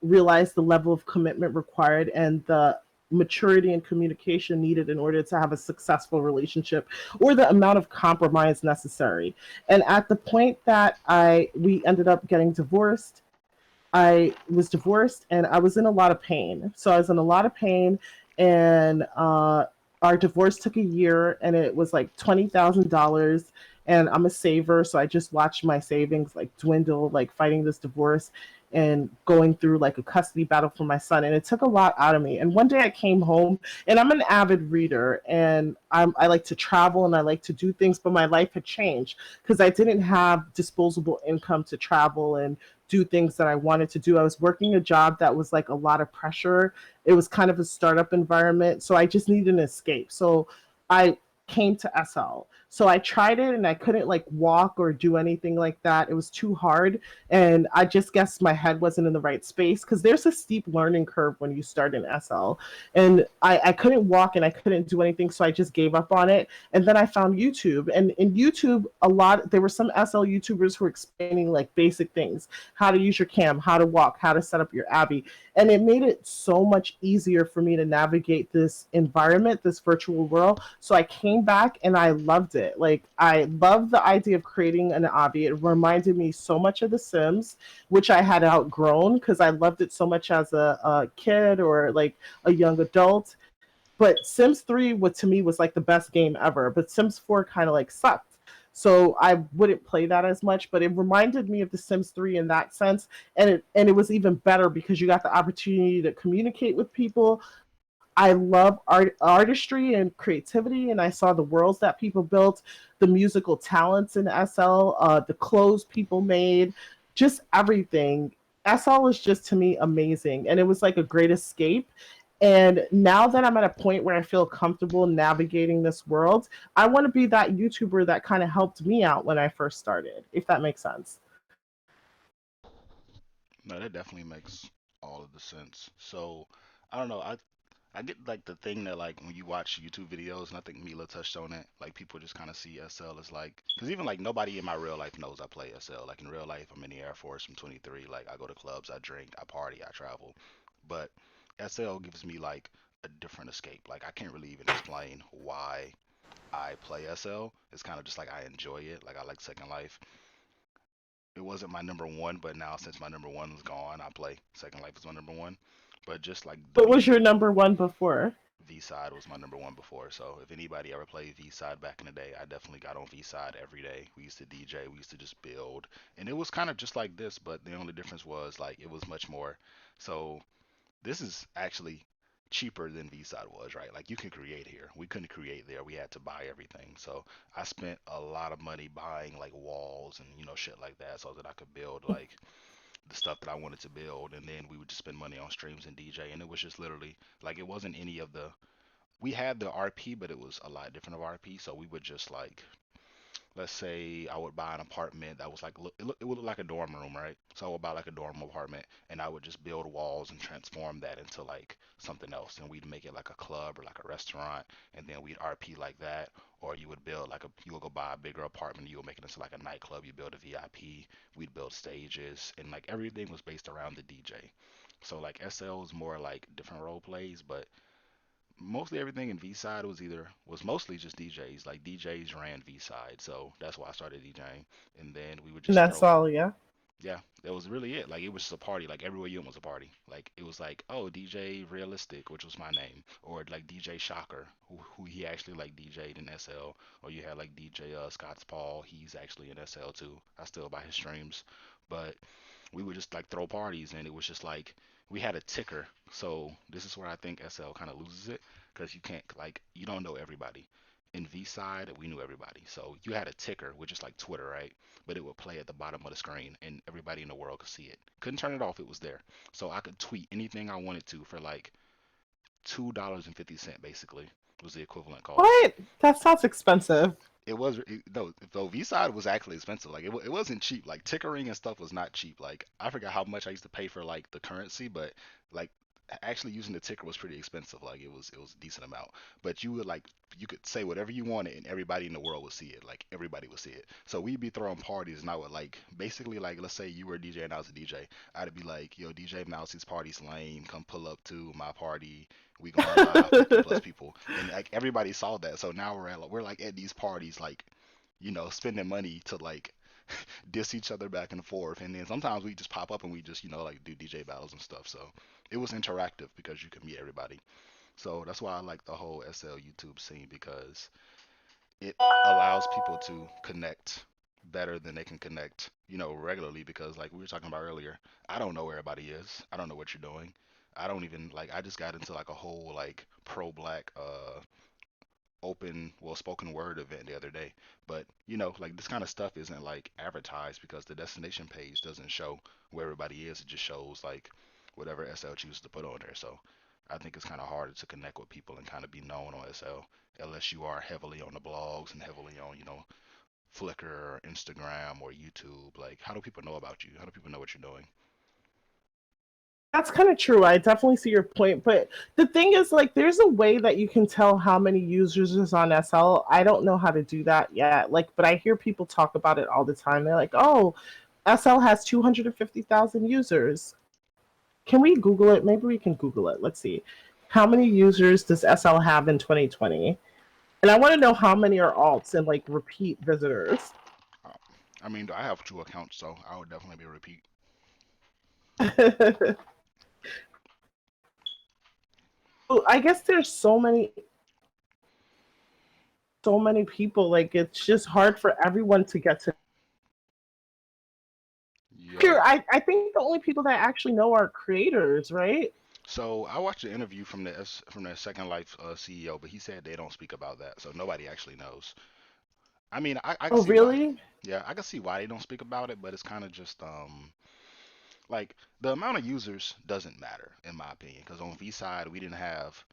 Speaker 2: realized the level of commitment required and the maturity and communication needed in order to have a successful relationship, or the amount of compromise necessary. And at the point that I we ended up getting divorced, I was divorced and I was in a lot of pain. So I was in a lot of pain, and our divorce took a year, and it was like $20,000. And I'm a saver, so I just watched my savings like dwindle, like fighting this divorce and going through like a custody battle for my son. And it took a lot out of me. And one day I came home, and I'm an avid reader, and I like to travel and I like to do things, but my life had changed because I didn't have disposable income to travel and do things that I wanted to do. I was working a job that was like a lot of pressure. It was kind of a startup environment. So I just needed an escape. So I came to SL. So I tried it and I couldn't like walk or do anything like that. It was too hard. And I just guess my head wasn't in the right space because there's a steep learning curve when you start in SL. And I couldn't walk and I couldn't do anything. So I just gave up on it. And then I found YouTube. And in YouTube, there were some SL YouTubers who were explaining like basic things: how to use your cam, how to walk, how to set up your Abby. And it made it so much easier for me to navigate this environment, this virtual world. So I came back and I loved it. Like, I love the idea of creating an Abby. It reminded me so much of The Sims, which I had outgrown because I loved it so much as a kid or like a young adult. But Sims 3, what to me was like the best game ever. But Sims 4 kind of like sucked. So I wouldn't play that as much, but it reminded me of The Sims 3 in that sense. And it was even better because you got the opportunity to communicate with people. I love artistry and creativity, and I saw the worlds that people built, the musical talents in SL, the clothes people made, just everything. SL is just to me amazing, and it was like a great escape. And now that I'm at a point where I feel comfortable navigating this world, I want to be that YouTuber that kind of helped me out when I first started, if that makes sense.
Speaker 1: No, that definitely makes all of the sense. So, I don't know. I get like the thing that like when you watch YouTube videos, and I think Mila touched on it. Like people just kind of see SL as like, because even like nobody in my real life knows I play SL. Like in real life, I'm in the Air Force. I'm 23. Like I go to clubs, I drink, I party, I travel. But SL gives me like a different escape. Like I can't really even explain why I play SL. It's kind of just like I enjoy it. Like I like Second Life. It wasn't my number one, but now since my number one is gone, I play Second Life as my number one. But just like the
Speaker 2: What was your
Speaker 1: music,
Speaker 2: number one before?
Speaker 1: V side was my number one before. So if anybody ever played V side back in the day, I definitely got on V side every day. We used to DJ, we used to just build, and it was kind of just like this, but the only difference was like it was much more. So this is actually cheaper than V side was, right? Like you can create here. We couldn't create there. We had to buy everything. So I spent a lot of money buying like walls and shit like that so that I could build like the stuff that I wanted to build, and then we would just spend money on streams and DJ, and it was just literally like it wasn't any of the. We had the RP, but it was a lot different of RP. So we would just like, let's say I would buy an apartment that was like it would look like a dorm room, right? So I would buy like a dorm apartment, and I would just build walls and transform that into like something else, and we'd make it like a club or like a restaurant, and then we'd RP like that. Or you would build like you would go buy a bigger apartment, you would make it into like a nightclub, you build a VIP, we'd build stages, and like everything was based around the DJ. So like SL was more like different role plays, but mostly everything in V side was mostly just DJs. Like DJs ran V side, so that's why I started DJing. And then we would
Speaker 2: And
Speaker 1: just
Speaker 2: that's
Speaker 1: throw.
Speaker 2: all, yeah.
Speaker 1: Yeah, that was really it. Like it was just a party. Like everywhere you went was a party. Like it was like, oh, DJ Realistic, which was my name, or like DJ Shocker, who he actually like DJ'd in SL, or you had like DJ Scott's Paul, he's actually in SL too. I still buy his streams, but we would just like throw parties, and it was just like we had a ticker. So this is where I think SL kind of loses it because you can't like you don't know everybody. In V side, we knew everybody. So you had a ticker, which is like Twitter, right? But it would play at the bottom of the screen, and everybody in the world could see it. Couldn't turn it off; it was there. So I could tweet anything I wanted to for like $2.50, basically was the equivalent cost.
Speaker 2: What? That sounds expensive.
Speaker 1: No, though V side was actually expensive. Like it wasn't cheap. Like tickering and stuff was not cheap. Like I forgot how much I used to pay for like the currency, but like actually using the ticker was pretty expensive. Like it was a decent amount. But you would like you could say whatever you wanted and everybody in the world would see it. Like everybody would see it. So we'd be throwing parties and I would like basically like let's say you were a DJ and I was a DJ. I'd be like, yo, DJ Mousie's party's lame. Come pull up to my party. We going live, 50 plus people. And like everybody saw that. So now we're like at these parties like, spending money to like diss each other back and forth. And then sometimes we just pop up and we just, like do DJ battles and stuff. So it was interactive because you could meet everybody. So that's why I like the whole SL YouTube scene because it allows people to connect better than they can connect, regularly because like we were talking about earlier, I don't know where everybody is. I don't know what you're doing. I don't even like I just got into like a whole like pro black open well spoken word event the other day, but like this kind of stuff isn't like advertised because the destination page doesn't show where everybody is. It just shows like whatever SL chooses to put on there. So I think it's kind of harder to connect with people and kind of be known on SL unless you are heavily on the blogs and heavily on Flickr or Instagram or YouTube. Like how do people know about you? How do people know what you're doing?
Speaker 2: That's kind of true. I definitely see your point, but the thing is, like, there's a way that you can tell how many users is on SL. I don't know how to do that yet. Like, but I hear people talk about it all the time. They're like, "Oh, SL has 250,000 users." Can we Google it? Maybe we can Google it. Let's see. How many users does SL have in 2020? And I want to know how many are alts and like repeat visitors.
Speaker 1: Uh, I mean, I have two accounts, so I would definitely be a repeat.
Speaker 2: Well, I guess there's so many people. Like it's just hard for everyone to get to.
Speaker 1: Yeah.
Speaker 2: Here, I think the only people that actually know are creators, right?
Speaker 1: So I watched the interview from the Second Life CEO, but he said they don't speak about that, so nobody actually knows. I mean, I can
Speaker 2: Oh,
Speaker 1: see why.
Speaker 2: really?
Speaker 1: Yeah, I can see why they don't speak about it, but it's kind of just like the amount of users doesn't matter in my opinion, because on V side we didn't have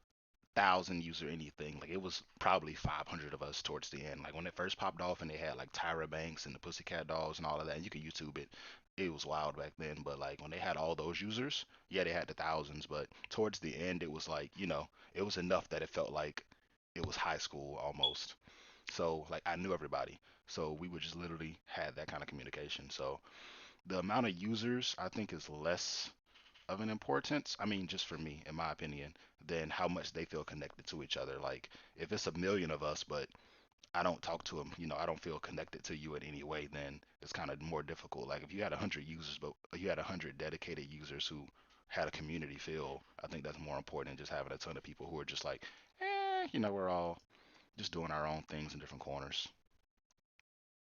Speaker 1: thousand user anything. Like it was probably 500 of us towards the end. Like when it first popped off and they had like Tyra Banks and the Pussycat Dolls and all of that, and you could YouTube it. It was wild back then. But like when they had all those users, yeah, they had the thousands. But towards the end, it was like it was enough that it felt like it was high school almost. So like I knew everybody. So we would just literally had that kind of communication. So the amount of users I think is less of an importance. I mean, just for me, in my opinion, than how much they feel connected to each other. Like, if it's a million of us, but I don't talk to them, I don't feel connected to you in any way, then it's kind of more difficult. Like, if you had 100 users, but you had 100 dedicated users who had a community feel, I think that's more important than just having a ton of people who are just like, we're all just doing our own things in different corners.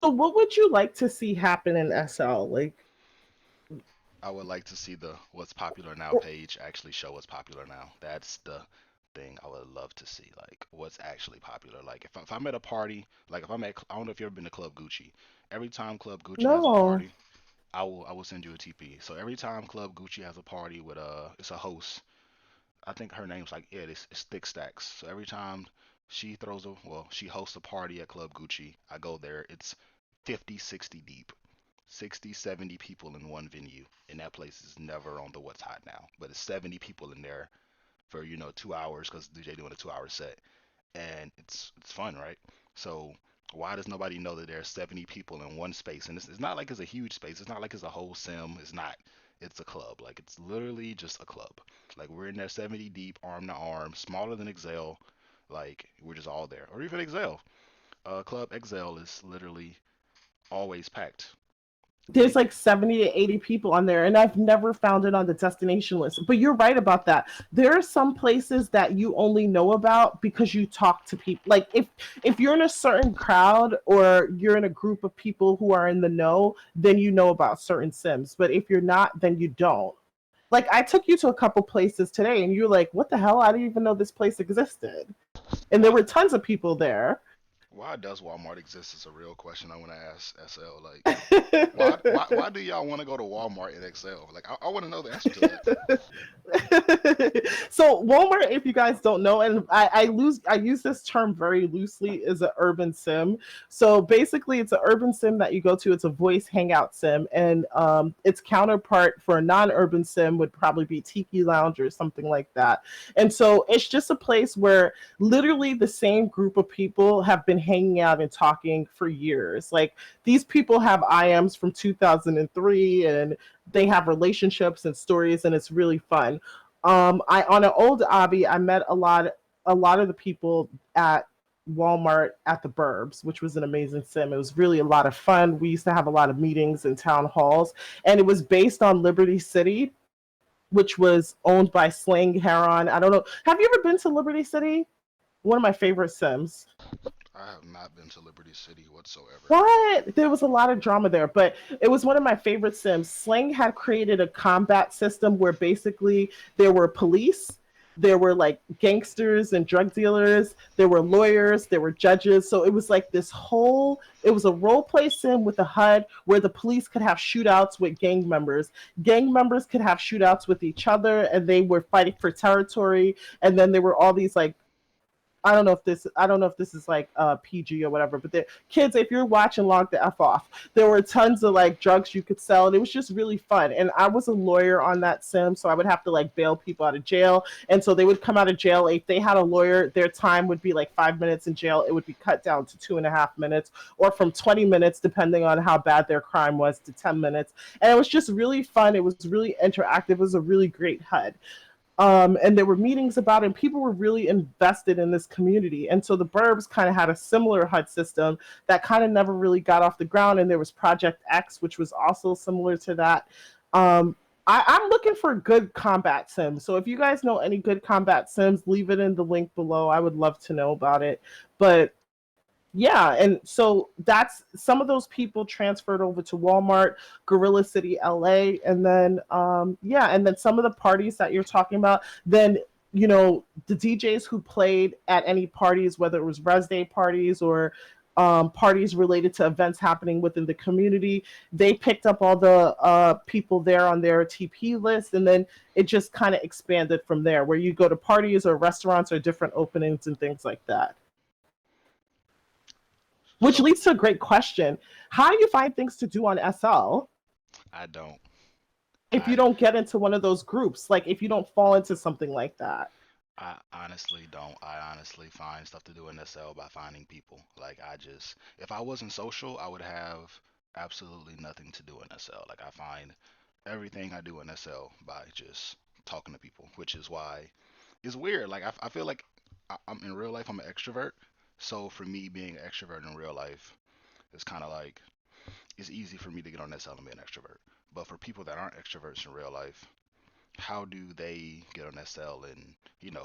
Speaker 2: So, what would you like to see happen in SL? Like,
Speaker 1: I would like to see the what's popular now page actually show what's popular now. That's the thing I would love to see, like what's actually popular. Like if I'm at a party, like if I'm at, I don't know if you've ever been to Club Gucci. Every time Club Gucci has a
Speaker 2: no.
Speaker 1: party, I will send you a TP. So every time Club Gucci has a party with it's a host. I think her name's like it's Thick Stacks. So every time she hosts a party at Club Gucci, I go there. It's 50, 60 deep. 60, 70 people in one venue, and that place is never on the what's hot now. But it's 70 people in there for 2 hours because DJ doing a 2 hour set, and it's fun, right? So why does nobody know that there are 70 people in one space? And it's not like it's a huge space. It's not like it's a whole sim. It's not. It's a club. Like it's literally just a club. Like we're in there 70 deep, arm to arm, smaller than Excel. Like we're just all there, or even Excel. Club Excel is literally always packed.
Speaker 2: There's
Speaker 1: We
Speaker 2: like 70 to 80 people on there, and I've never found it on the destination list. But you're right about that. There are some places that you only know about because you talk to people. Like if you're in a certain crowd or you're in a group of people who are in the know, then you know about certain sims. But if you're not, then you don't. Like I took you to a couple places today and you're like, what the hell? I didn't even know this place existed. And there
Speaker 1: well,
Speaker 2: were tons of people there.
Speaker 1: Why does Walmart exist is a real question I want to ask SL. Like, why do y'all want to go to Walmart in Excel? Like, I want to know the answer to that.
Speaker 2: So Walmart, if you guys don't know, and I use this term very loosely, is an urban sim. So basically, it's an urban sim that you go to. It's a voice hangout sim, and its counterpart for a non-urban sim would probably be Tiki Lounge or something like that. And so it's just a place where literally the same group of people have been hanging out and talking for years. Like these people have IMs from 2003, and they have relationships and stories, and it's really fun. I on an old obby, I met a lot of the people at Walmart at the Burbs, which was an amazing sim. It was really a lot of fun. We used to have a lot of meetings and town halls, and it was based on Liberty City, which was owned by Slang Heron. I don't know. Have you ever been to Liberty City? One of my favorite sims.
Speaker 1: I have not been to Liberty City whatsoever.
Speaker 2: What? There was a lot of drama there, but it was one of my favorite sims. Slang had created a combat system where basically there were police, there were like gangsters and drug dealers, there were lawyers, there were judges. So it was like this whole, it was a role play sim with a HUD where the police could have shootouts with gang members. Gang members could have shootouts with each other, and they were fighting for territory. And then there were all these like, I don't know if this is like PG or whatever, but the kids, if you're watching, log the F off. There were tons of like drugs you could sell, and it was just really fun. And I was a lawyer on that sim, so I would have to like bail people out of jail. And so they would come out of jail. If they had a lawyer, their time would be like 5 minutes in jail. It would be cut down to 2.5 minutes, or from 20 minutes, depending on how bad their crime was, to 10 minutes. And it was just really fun. It was really interactive. It was a really great HUD. And there were meetings about it, and people were really invested in this community. And so the Burbs kind of had a similar HUD system that kind of never really got off the ground. And there was Project X, which was also similar to that. I'm looking for a good combat sim. So if you guys know any good combat sims, leave it in the link below. I would love to know about it. But yeah, and so that's some of those people transferred over to Walmart, Gorilla City, LA, and then yeah, and then some of the parties that you're talking about, then the DJs who played at any parties, whether it was Res Day parties or parties related to events happening within the community, they picked up all the people there on their TP list, and then it just kind of expanded from there, where you go to parties or restaurants or different openings and things like that. Which
Speaker 1: So
Speaker 2: leads to a great question. How do you find things to do on SL
Speaker 1: I don't.
Speaker 2: if you
Speaker 1: I
Speaker 2: don't get into one of those groups? Like if you don't fall into something like that?
Speaker 1: I honestly don't. I honestly find stuff to do in SL by finding people. Like I just, if I wasn't social, I would have absolutely nothing to do in SL. Like I find everything I do in SL by just talking to people, which is why it's weird. Like I feel like I'm in real life, I'm an extrovert. So for me, being an extrovert in real life, it's kind of like it's easy for me to get on SL and be an extrovert. But for people that aren't extroverts in real life, how do they get on SL and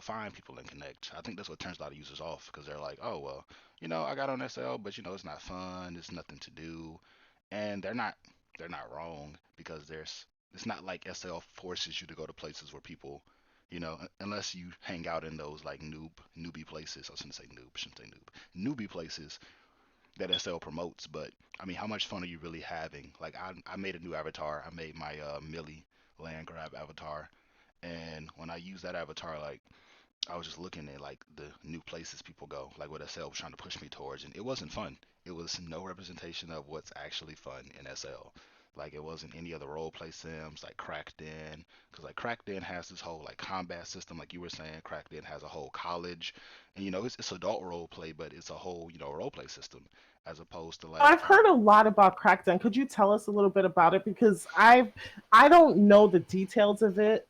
Speaker 1: find people and connect? I think that's what turns a lot of users off because they're like, oh well, I got on SL, but it's not fun. It's nothing to do, and they're not wrong because it's not like SL forces you to go to places where people. Unless you hang out in those like newbie places. I shouldn't say noob, shouldn't say newbie places that SL promotes. But I mean, how much fun are you really having? Like I made a new avatar. I made my Millie Landgraab avatar, and when I use that avatar, like I was just looking at like the new places people go, like what SL was trying to push me towards, and it wasn't fun. It was no representation of what's actually fun in SL. Like it wasn't any other role play sims like Cracked In, because like Cracked In has this whole like combat system, like you were saying. Cracked In has a whole college, and it's adult role play, but it's a whole role play system as opposed to like
Speaker 2: I've heard a lot about Crackdown. Could you tell us a little bit about it? Because I don't know the details of it.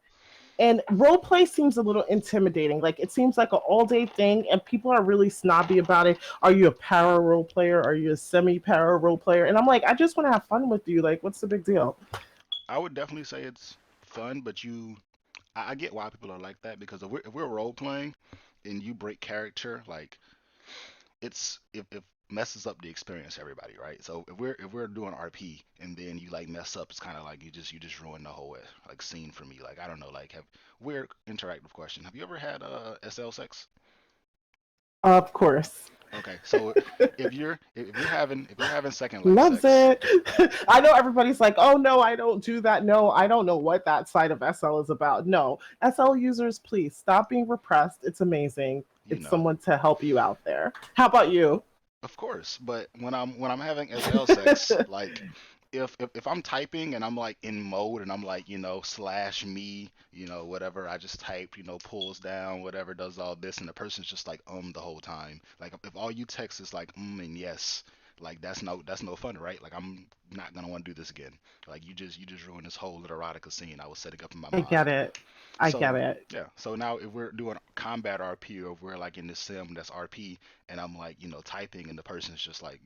Speaker 2: And role play seems a little intimidating. Like it seems like an all day thing, and people are really snobby about it. Are you a para role player? Are you a semi para role player? And I'm like, I just want to have fun with you. Like, what's the big deal?
Speaker 1: I would definitely say it's fun, but I get why people are like that because if we're role playing and you break character, like it messes up the experience for everybody, right? So if we're doing RP and then you like mess up, it's kind of like you just ruin the whole like scene for me. Like I don't know, like have weird interactive question. Have you ever had SL sex?
Speaker 2: Of course.
Speaker 1: Okay, so if you're having second like
Speaker 2: Loves
Speaker 1: sex,
Speaker 2: it. I know everybody's like, oh no, I don't do that. No, I don't know what that side of SL is about. No, SL users, please stop being repressed. It's amazing.
Speaker 1: you
Speaker 2: It's
Speaker 1: know,
Speaker 2: someone to help you out there. How about you?
Speaker 1: of course. But when I'm having SL sex, like if I'm typing and I'm like in mode and I'm like, slash me, whatever I just type, pulls down, whatever does all this, and the person's just like the whole time. Like if all you text is like and yes, like that's no fun, right? Like I'm not gonna want to do this again. Like you just ruined this whole little erotica scene I was setting up in my
Speaker 2: I get
Speaker 1: mind.
Speaker 2: it. I get
Speaker 1: So
Speaker 2: it.
Speaker 1: yeah, so now if we're doing combat RP or if we're like in this sim that's RP and I'm like, typing and the person's just like,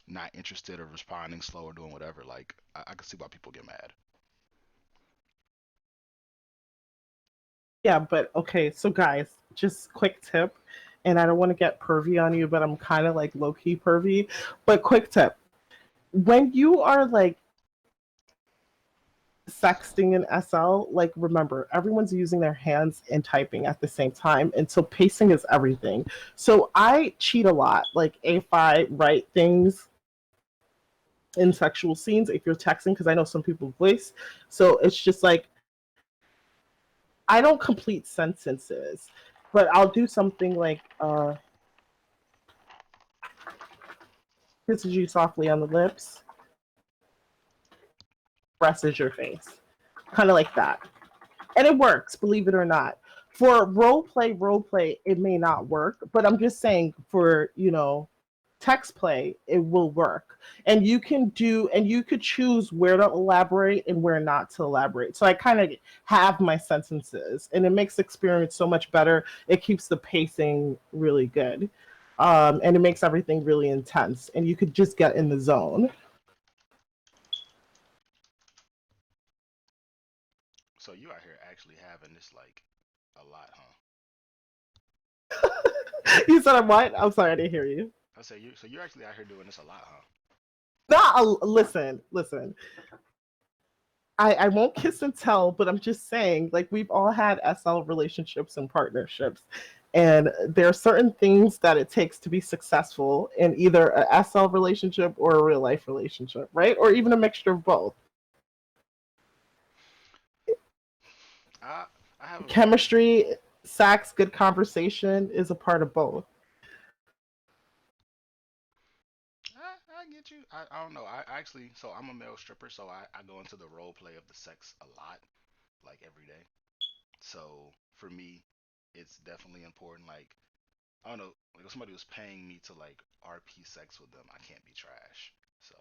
Speaker 1: not interested or responding slow or doing whatever, like I can see why people get mad.
Speaker 2: Yeah, but okay, so guys, just quick tip, and I don't want to get pervy on you, but I'm kind of like low key pervy. But quick tip, when you are like sexting in SL, like remember, everyone's using their hands and typing at the same time, and so pacing is everything. So I cheat a lot, like if I write things in sexual scenes, if you're texting, because I know some people voice, so it's just like I don't complete sentences, but I'll do something like kisses you softly on the lips, presses your face, kind of like that. And it works, believe it or not. For role play, it may not work, but I'm just saying for text play, it will work. And you could choose where to elaborate and where not to elaborate. So I kind of have my sentences, and it makes the experience so much better. It keeps the pacing really good. And it makes everything really intense, and you could just get in the zone.
Speaker 1: So you out here actually having this like a lot, huh?
Speaker 2: You said I'm what? I'm sorry, I didn't hear you.
Speaker 1: I say you so you're actually out here doing this a lot, huh?
Speaker 2: Not a, listen, listen. I won't kiss and tell, but I'm just saying, like, we've all had SL relationships and partnerships. And there are certain things that it takes to be successful in either a SL relationship or a real life relationship, right? Or even a mixture of both.
Speaker 1: I I have a very
Speaker 2: Chemistry, sex, good conversation is a part of both.
Speaker 1: I get you. I don't know. I actually so I'm a male stripper, so I go into the role play of the sex a lot, like every day. So for me, it's definitely important. Like I don't know, like if somebody was paying me to like RP sex with them, I can't be trash. So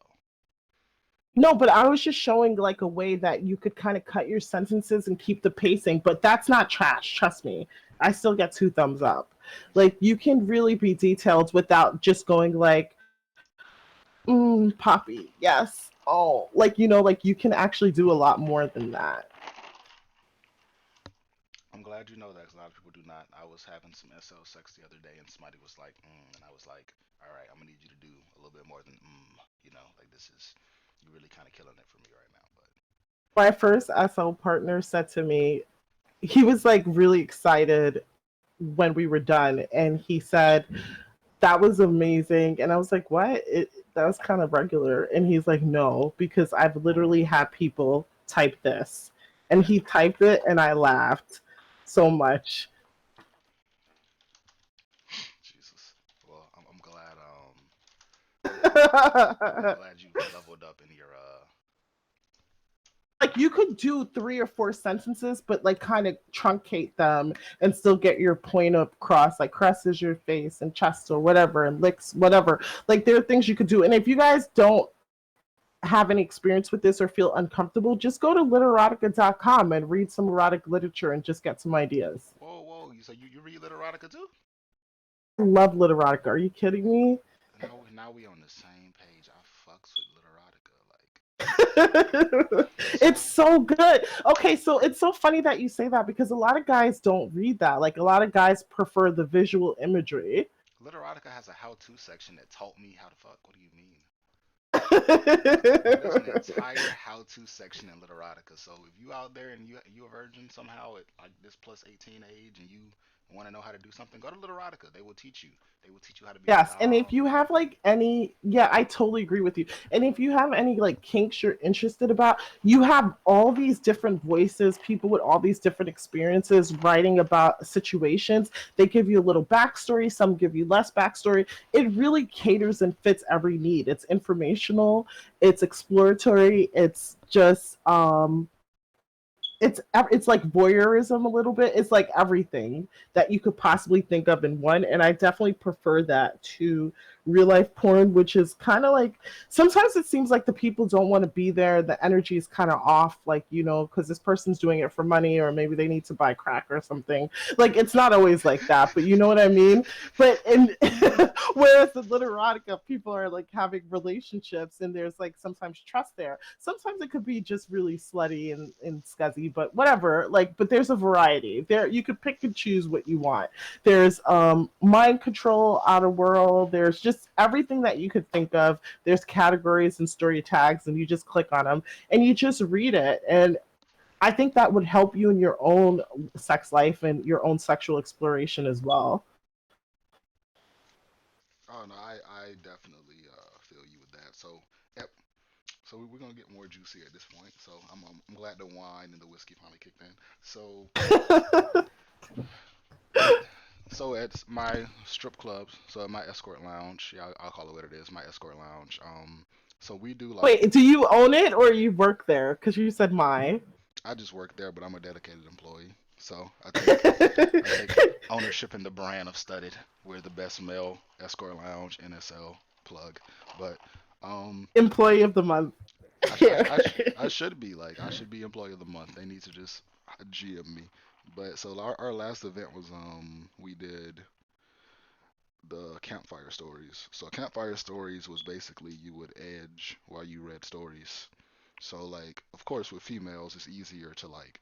Speaker 2: No, but I was just showing like a way that you could kind of cut your sentences and keep the pacing, but that's not trash, trust me. I still get two thumbs up. Like you can really be detailed without just going like, Poppy, yes. Oh, like like you can actually do a lot more than that.
Speaker 1: I'm glad you know that, 'cause a lot of people do not. I was having some SL sex the other day, and somebody was like, and I was like, all right, I'm gonna need you to do a little bit more than like this is you're really kind of killing it for me right now. But
Speaker 2: My first SL partner said to me, he was like really excited when we were done, and he said, that was amazing. And I was like, what? That was kind of regular. And he's like, no, because I've literally had people type this. And he typed it, and I laughed so much.
Speaker 1: Jesus, well, I'm glad you know I'm glad you've leveled up in your
Speaker 2: Like you could do three or four sentences, but like kind of truncate them and still get your point across. Like cresses your face and chest or whatever, and licks whatever. Like there are things you could do. And if you guys don't have any experience with this or feel uncomfortable, just go to literotica.com and read some erotic literature and just get some ideas.
Speaker 1: whoa. So you read lit erotica too?
Speaker 2: I love literotica. Are you kidding me?
Speaker 1: Now we on the same page. I fucks with lit erotica. Like
Speaker 2: It's
Speaker 1: so
Speaker 2: so good. Okay, so it's so funny that you say that because a lot of guys don't read that. Like a lot of guys prefer the visual imagery.
Speaker 1: lit erotica has a how-to section that taught me how to fuck. What do you mean? There's an entire how-to section in Literotica. So if you out there and you a virgin somehow at like this plus 18 age and you Want to know how to do something? Go to Literotica. They will teach you. They will teach you how to be a
Speaker 2: Yes, and if
Speaker 1: doll.
Speaker 2: you have like any, yeah, I totally agree with you. And if you have any like kinks you're interested about, you have all these different voices, people with all these different experiences writing about situations. They give you a little backstory, some give you less backstory. It really caters and fits every need. It's informational, it's exploratory, it's just it's like voyeurism a little bit. It's like everything that you could possibly think of in one, and I definitely prefer that to real life porn, which is kind of like sometimes it seems like the people don't want to be there. The energy is kind of off, like because this person's doing it for money, or maybe they need to buy crack or something. Like it's not always like that, but you know what I mean. But in whereas the literotica, people are like having relationships, and there's like sometimes trust there. Sometimes it could be just really slutty and scuzzy, but whatever. Like, but there's a variety. There you could pick and choose what you want. There's mind control, outer world. There's just everything that you could think of. There's categories and story tags, and you just click on them and you just read it. And I think that would help you in your own sex life and your own sexual exploration as well.
Speaker 1: Oh no, I definitely feel you with that. So, yep. So we're gonna get more juicy at this point. So I'm glad the wine and the whiskey finally kicked in. So so at my strip clubs, so at my escort lounge, yeah, I'll call it what it is, my escort lounge. So we do like
Speaker 2: Wait, do you own it or you work there? Because you said my.
Speaker 1: I just work there, but I'm a dedicated employee. So I take ownership in the brand of Studded. We're the best male escort lounge NSL plug. But
Speaker 2: Employee of the month. Here.
Speaker 1: I should be like I should be employee of the month. They need to just GM me. But so our last event was we did the campfire stories. So campfire stories was basically you would edge while you read stories. So like of course with females it's easier to like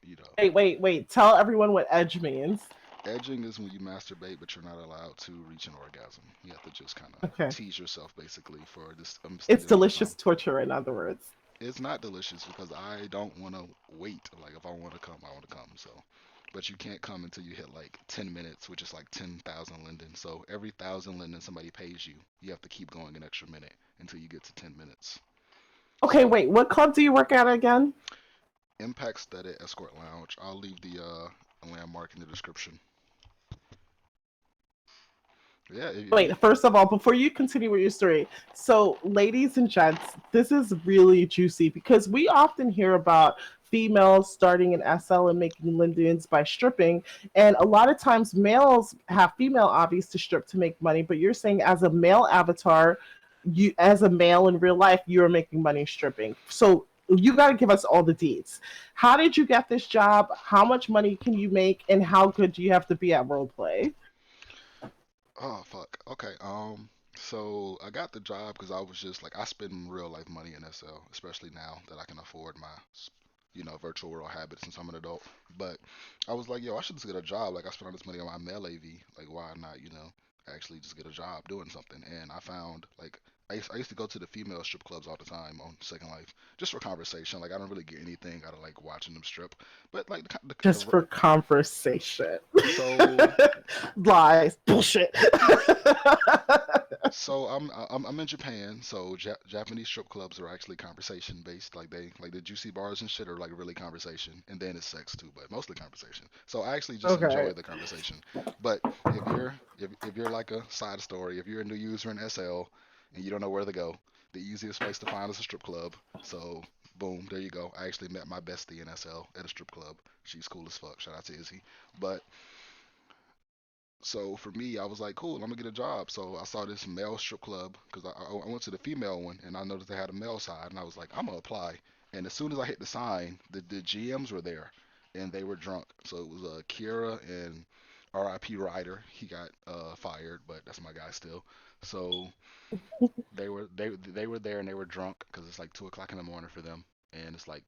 Speaker 2: Wait. Tell everyone what edge means.
Speaker 1: edging is when you masturbate but you're not allowed to reach an orgasm. You have to just kind of
Speaker 2: Okay.
Speaker 1: tease yourself basically for this
Speaker 2: It's
Speaker 1: extended amount of
Speaker 2: delicious
Speaker 1: time.
Speaker 2: torture, in other words.
Speaker 1: It's not delicious because I don't want to wait. Like if I want to come, I want to come. So, but you can't come until you hit like 10 minutes, which is like 10,000 linden. So every thousand linden somebody pays you, you have to keep going an extra minute until you get to 10 minutes.
Speaker 2: Okay,
Speaker 1: So
Speaker 2: wait. What club do you work at again?
Speaker 1: Impact Studded Escort Lounge. I'll leave the landmark in the description. Yeah, if you
Speaker 2: Wait, first of all, before you continue with your story, so ladies and gents, this is really juicy because we often hear about females starting an SL and making lindens by stripping, and a lot of times males have female obbies to strip to make money. But you're saying as a male avatar, you as a male in real life, you are making money stripping. So you got to give us all the deeds. How did you get this job? How much money can you make? And how good do you have to be at role play?
Speaker 1: oh fuck. Okay. So I got the job because I was just like I spend real life money in SL, especially now that I can afford my virtual world habits since I'm an adult. But I was like, yo, I should just get a job. Like I spent all this money on my male AV. Like why not, actually just get a job doing something? And I found like I used to go to the female strip clubs all the time on Second Life just for conversation. Like I don't really get anything out of like watching them strip, but like
Speaker 2: Just for conversation.
Speaker 1: so
Speaker 2: Lies, bullshit.
Speaker 1: So I'm in Japan. So Japanese strip clubs are actually conversation based. Like they like the juicy bars and shit are like really conversation, and then it's sex too, but mostly conversation. So I actually just
Speaker 2: Okay.
Speaker 1: enjoy the conversation. But if you're like a side story, if you're a new user in SL and you don't know where to go, the easiest place to find is a strip club. So boom, there you go. I actually met my bestie in SL at a strip club. She's cool as fuck. Shout out to Izzy. But so for me, I was like, cool, I'm gonna get a job. So I saw this male strip club because I went to the female one and I noticed they had a male side, and I was like, I'm gonna apply. And as soon as I hit the sign, the GMs were there, and they were drunk. So it was Kira and R.I.P. Ryder. He got fired, but that's my guy still. So they were there and they were drunk because it's like 2 o'clock in the morning for them, and it's like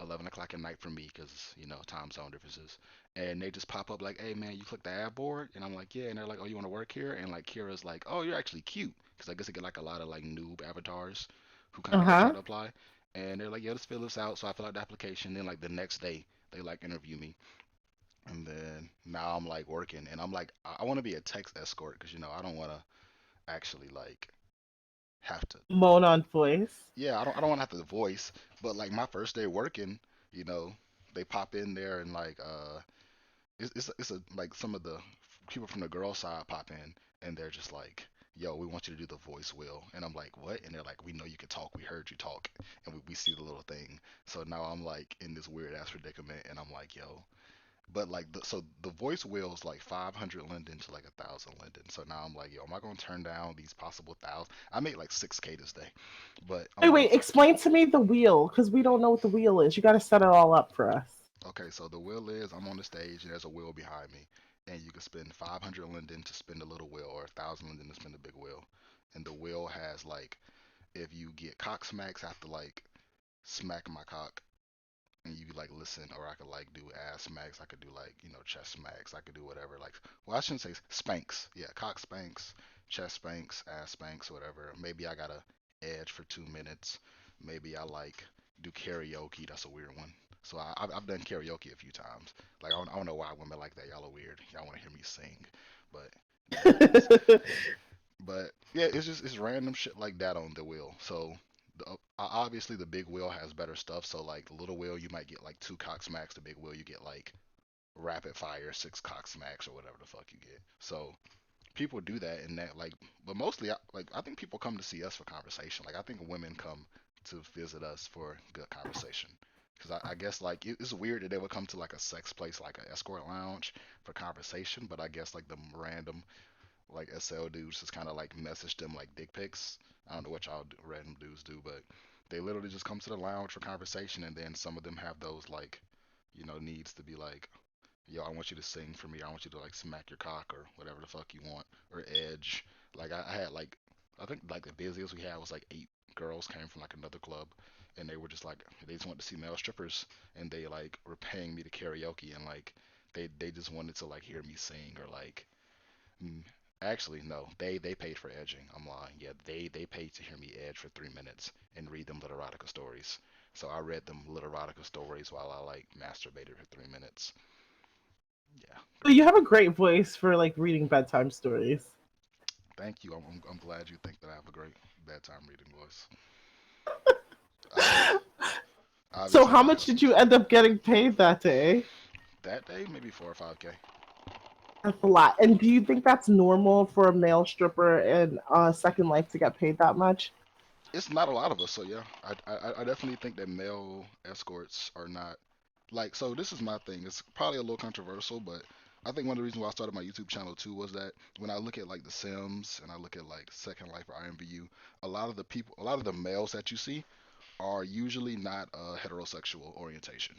Speaker 1: 11 o'clock at night for me because time zone differences. And they just pop up like, hey man, you click the ad board, and I'm like, yeah. And they're like, oh, you want to work here? And like Kira's like, oh, you're actually cute because I guess they get like a lot of like noob avatars who kind
Speaker 2: Uh
Speaker 1: of like try
Speaker 2: huh.
Speaker 1: to apply. And they're like, yeah, let's fill this out. So I fill out the application. Then like the next day they like interview me, And then now I'm like working, and I'm like, I want to be a text escort because I don't want to actually like have to.
Speaker 2: Moan on voice.
Speaker 1: Yeah, I don't want to have to voice, but like my first day working, you know, they pop in there and like it's a like some of the people from the girl side pop in and they're just like, yo, we want you to do the voice wheel, and I'm like, what? And they're like, we know you can talk, we heard you talk, and we see the little thing. So now I'm like in this weird ass predicament, and I'm like, yo, but like so the voice wheel is like 500 linden to like 1,000 linden. So now I'm like, yo, am I gonna turn down these possible thousands? I made like 6K this day, but I'm
Speaker 2: Wait,
Speaker 1: like,
Speaker 2: wait, explain to me the wheel, because we don't know what the wheel is. You got to set it all up for us.
Speaker 1: okay, so the wheel is I'm on the stage and there's a wheel behind me, and you can spend 500 linden to spin the little wheel or 1,000 linden to spin the big wheel. And the wheel has like, if you get cock smacks, I have to like smack my cock, and you like listen, or I could like do ass smacks, I could do like chest smacks, I could do whatever. Like, well, I shouldn't say spanks. Yeah, cock spanks, chest spanks, ass spanks, whatever. Maybe I gotta edge for 2 minutes. Maybe I like do karaoke. That's a weird one. So I've done karaoke a few times. Like I don't know why women like that. Y'all are weird. Y'all want to hear me sing, but it is what it is. But yeah, it's random shit like that on the wheel. So obviously the big wheel has better stuff. So like the little wheel, you might get like two cock smacks. The big wheel, you get like rapid fire six cock smacks or whatever the fuck you get. So people do that and that like, but mostly I think people come to see us for conversation. Like I think women come to visit us for good conversation. Because I guess like it's weird that they would come to like a sex place like an escort lounge for conversation, but I guess like the random like SL dudes just kind of like message them like dick pics. I don't know what y'all random dudes do, but they literally just come to the lounge for conversation, and then some of them have those like, needs to be like, yo, I want you to sing for me. I want you to like smack your cock or whatever the fuck you want or edge. Like I had like, I think like the busiest we had was like 8 girls came from like another club, and they were just like they just wanted to see male strippers, and they like were paying me to karaoke, and like they just wanted to like hear me sing or like Mm, actually, no. They paid for edging. I'm lying. Yeah, they paid to hear me edge for 3 minutes and read them literotica stories. So I read them literotica stories while I like masturbated for 3 minutes. Yeah,
Speaker 2: So
Speaker 1: pretty
Speaker 2: you have a
Speaker 1: dope.
Speaker 2: great voice for like reading bedtime stories.
Speaker 1: Thank you. I'm glad you think that I have a great bedtime reading voice. Obvious,
Speaker 2: So
Speaker 1: obviously,
Speaker 2: how
Speaker 1: I have
Speaker 2: much
Speaker 1: some
Speaker 2: did you
Speaker 1: too.
Speaker 2: end up getting paid that day?
Speaker 1: That day, maybe 4 or 5K.
Speaker 2: That's a lot. And do you think that's normal for a male stripper in Second Life to get paid that much?
Speaker 1: It's not a lot of us, so yeah, I definitely think that male escorts are not like. So this is my thing. It's probably a little controversial, but I think one of the reasons why I started my YouTube channel too was that when I look at like The Sims and I look at like Second Life or IMVU, a lot of the males that you see are usually not a heterosexual orientation.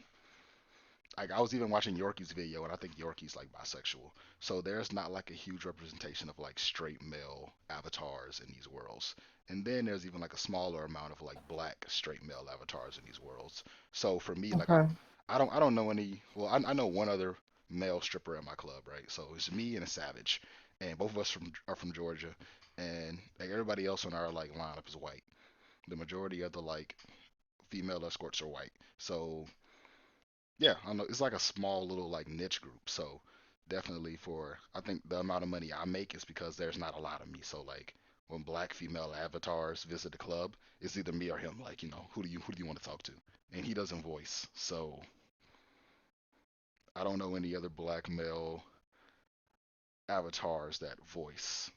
Speaker 1: Like I was even watching Yorkie's video, and I think Yorkie's like bisexual. So there's not like a huge representation of like straight male avatars in these worlds. And then there's even like a smaller amount of like black straight male avatars in these worlds. So for me, like
Speaker 2: Okay.
Speaker 1: I don't know any. Well, I know one other male stripper at my club, right? So it's me and a Savage, and both of us are from Georgia, and like everybody else on our like lineup is white. The majority of the like female escorts are white. So yeah, I know it's like a small little like niche group. So definitely for I think the amount of money I make is because there's not a lot of me. So like when black female avatars visit the club, it's either me or him. Like, who do you want to talk to? And he doesn't voice. So I don't know any other black male avatars that voice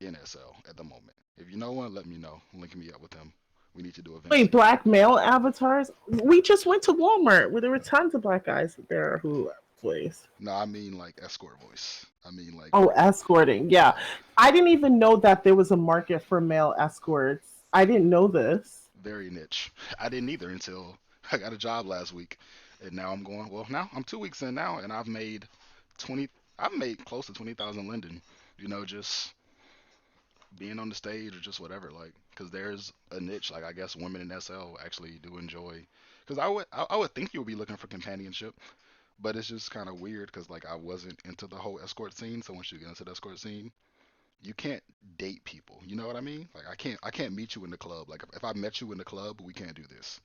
Speaker 1: in SL at the moment. If you know one, let me know. Link me up with him. We need to do events
Speaker 2: Wait,
Speaker 1: together.
Speaker 2: black male avatars? We just went to Walmart where there were tons of black guys there who voice.
Speaker 1: No, I mean like escort voice. I mean like
Speaker 2: Oh, escorting. Yeah.
Speaker 1: yeah.
Speaker 2: I didn't even know that there was a market for male escorts. I didn't know this.
Speaker 1: Very niche. I didn't either until I got a job last week, and now I'm going. Well, now I'm 2 weeks in now, and I've made 20. I've made close to 20,000 Linden. Just being on the stage or just whatever. Like, because there's a niche. Like, I guess women in SL actually do enjoy. Because I would think you would be looking for companionship, but it's just kind of weird because like I wasn't into the whole escort scene. So once you get into the escort scene, you can't date people. You know what I mean? Like I can't meet you in the club. Like if I met you in the club, we can't do this.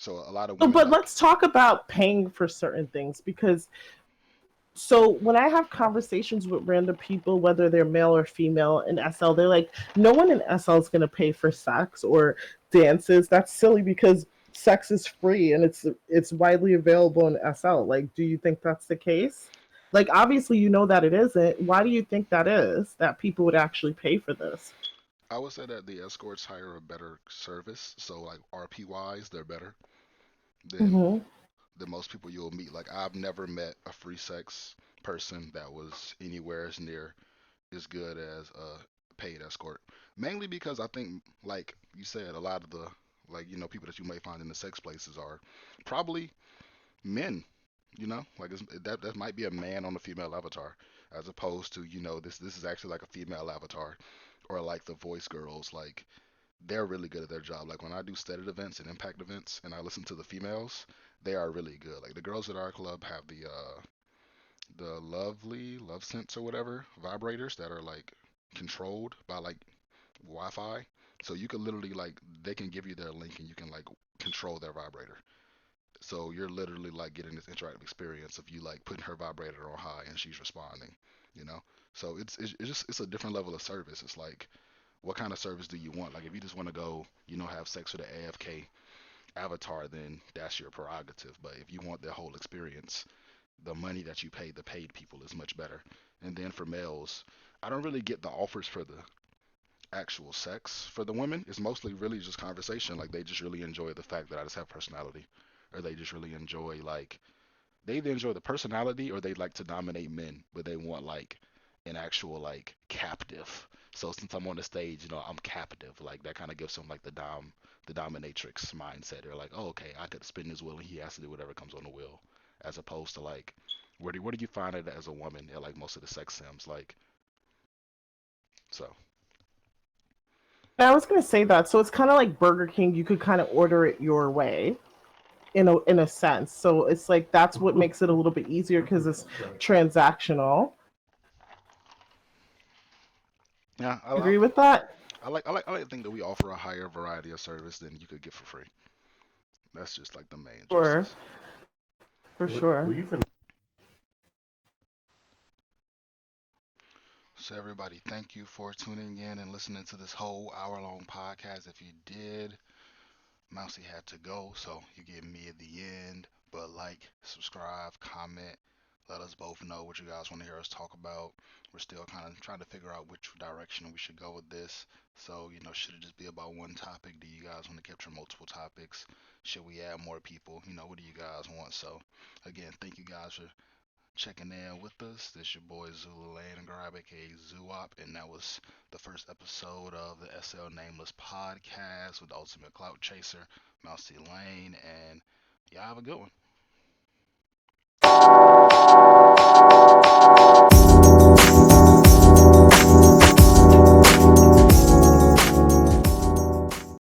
Speaker 1: So a lot of
Speaker 2: So,
Speaker 1: women
Speaker 2: but
Speaker 1: like,
Speaker 2: let's talk about paying for certain things because so when I have conversations with random people, whether they're male or female in SL, they're like, no one in SL is going to pay for sex or dances. That's silly because sex is free and it's widely available in SL. Like, do you think that's the case? Like, obviously, you know that it isn't. Why do you think that is? That people would actually pay for this?
Speaker 1: I would say that the escorts hire a better service. So like RP wise, they're better than
Speaker 2: Mm-hmm.
Speaker 1: than most people you'll meet. Like I've never met a free sex person that was anywhere as near as good as a paid escort. Mainly because I think, like you said, a lot of the like people that you may find in the sex places are probably men. Like that might be a man on a female avatar, as opposed to this is actually like a female avatar, or like the voice girls. Like they're really good at their job. Like when I do studded events and impact events, and I listen to the females, they are really good. Like the girls at our club have the lovely love sense or whatever vibrators that are like controlled by like Wi-Fi. So you can literally like they can give you their link and you can like control their vibrator. So you're literally like getting this interactive experience of you like putting her vibrator on high and she's responding, you know. So it's just it's a different level of service. It's like what kind of service do you want? Like if you just want to go, have sex with an AFK avatar, then that's your prerogative. But if you want the whole experience, the money that you pay the paid people is much better. And then for males, I don't really get the offers for the actual sex for the women. It's mostly really just conversation. Like they just really enjoy the fact that I just have personality, or they just really enjoy like they either enjoy the personality or they like to dominate men, but they want like an actual like captive. So since I'm on the stage, I'm captive. Like that kind of gives them like the dominatrix mindset. They're like, oh, okay, I could spin his wheel and he has to do whatever comes on the wheel, as opposed to like, where do you find it as a woman at like most of the sex sims? Like, so
Speaker 2: I was gonna say that. So it's kind of like Burger King. You could kind of order it your way in a sense. So it's like that's what makes it a little bit easier because it's transactional.
Speaker 1: yeah,
Speaker 2: Agree with that?
Speaker 1: I like to think that we offer a higher variety of service than you could get for free. That's just like the main
Speaker 2: Sure,
Speaker 1: justice.
Speaker 2: for sure.
Speaker 1: So, everybody, thank you for tuning in and listening to this whole hour long podcast. If you did, Mousy had to go, so you get me at the end. But like, subscribe, comment, let us both know what you guys want to hear us talk about. We're still kind of trying to figure out which direction we should go with this. So, should it just be about one topic? Do you guys want to capture multiple topics? Should we add more people? What do you guys want? So, again, thank you guys for checking in with us. This your boy Zula Landgraab, aka Zoop, and that was the first episode of the SL Nameless Podcast with the Ultimate Clout Chaser, Mousy Lane, and y'all have a good one.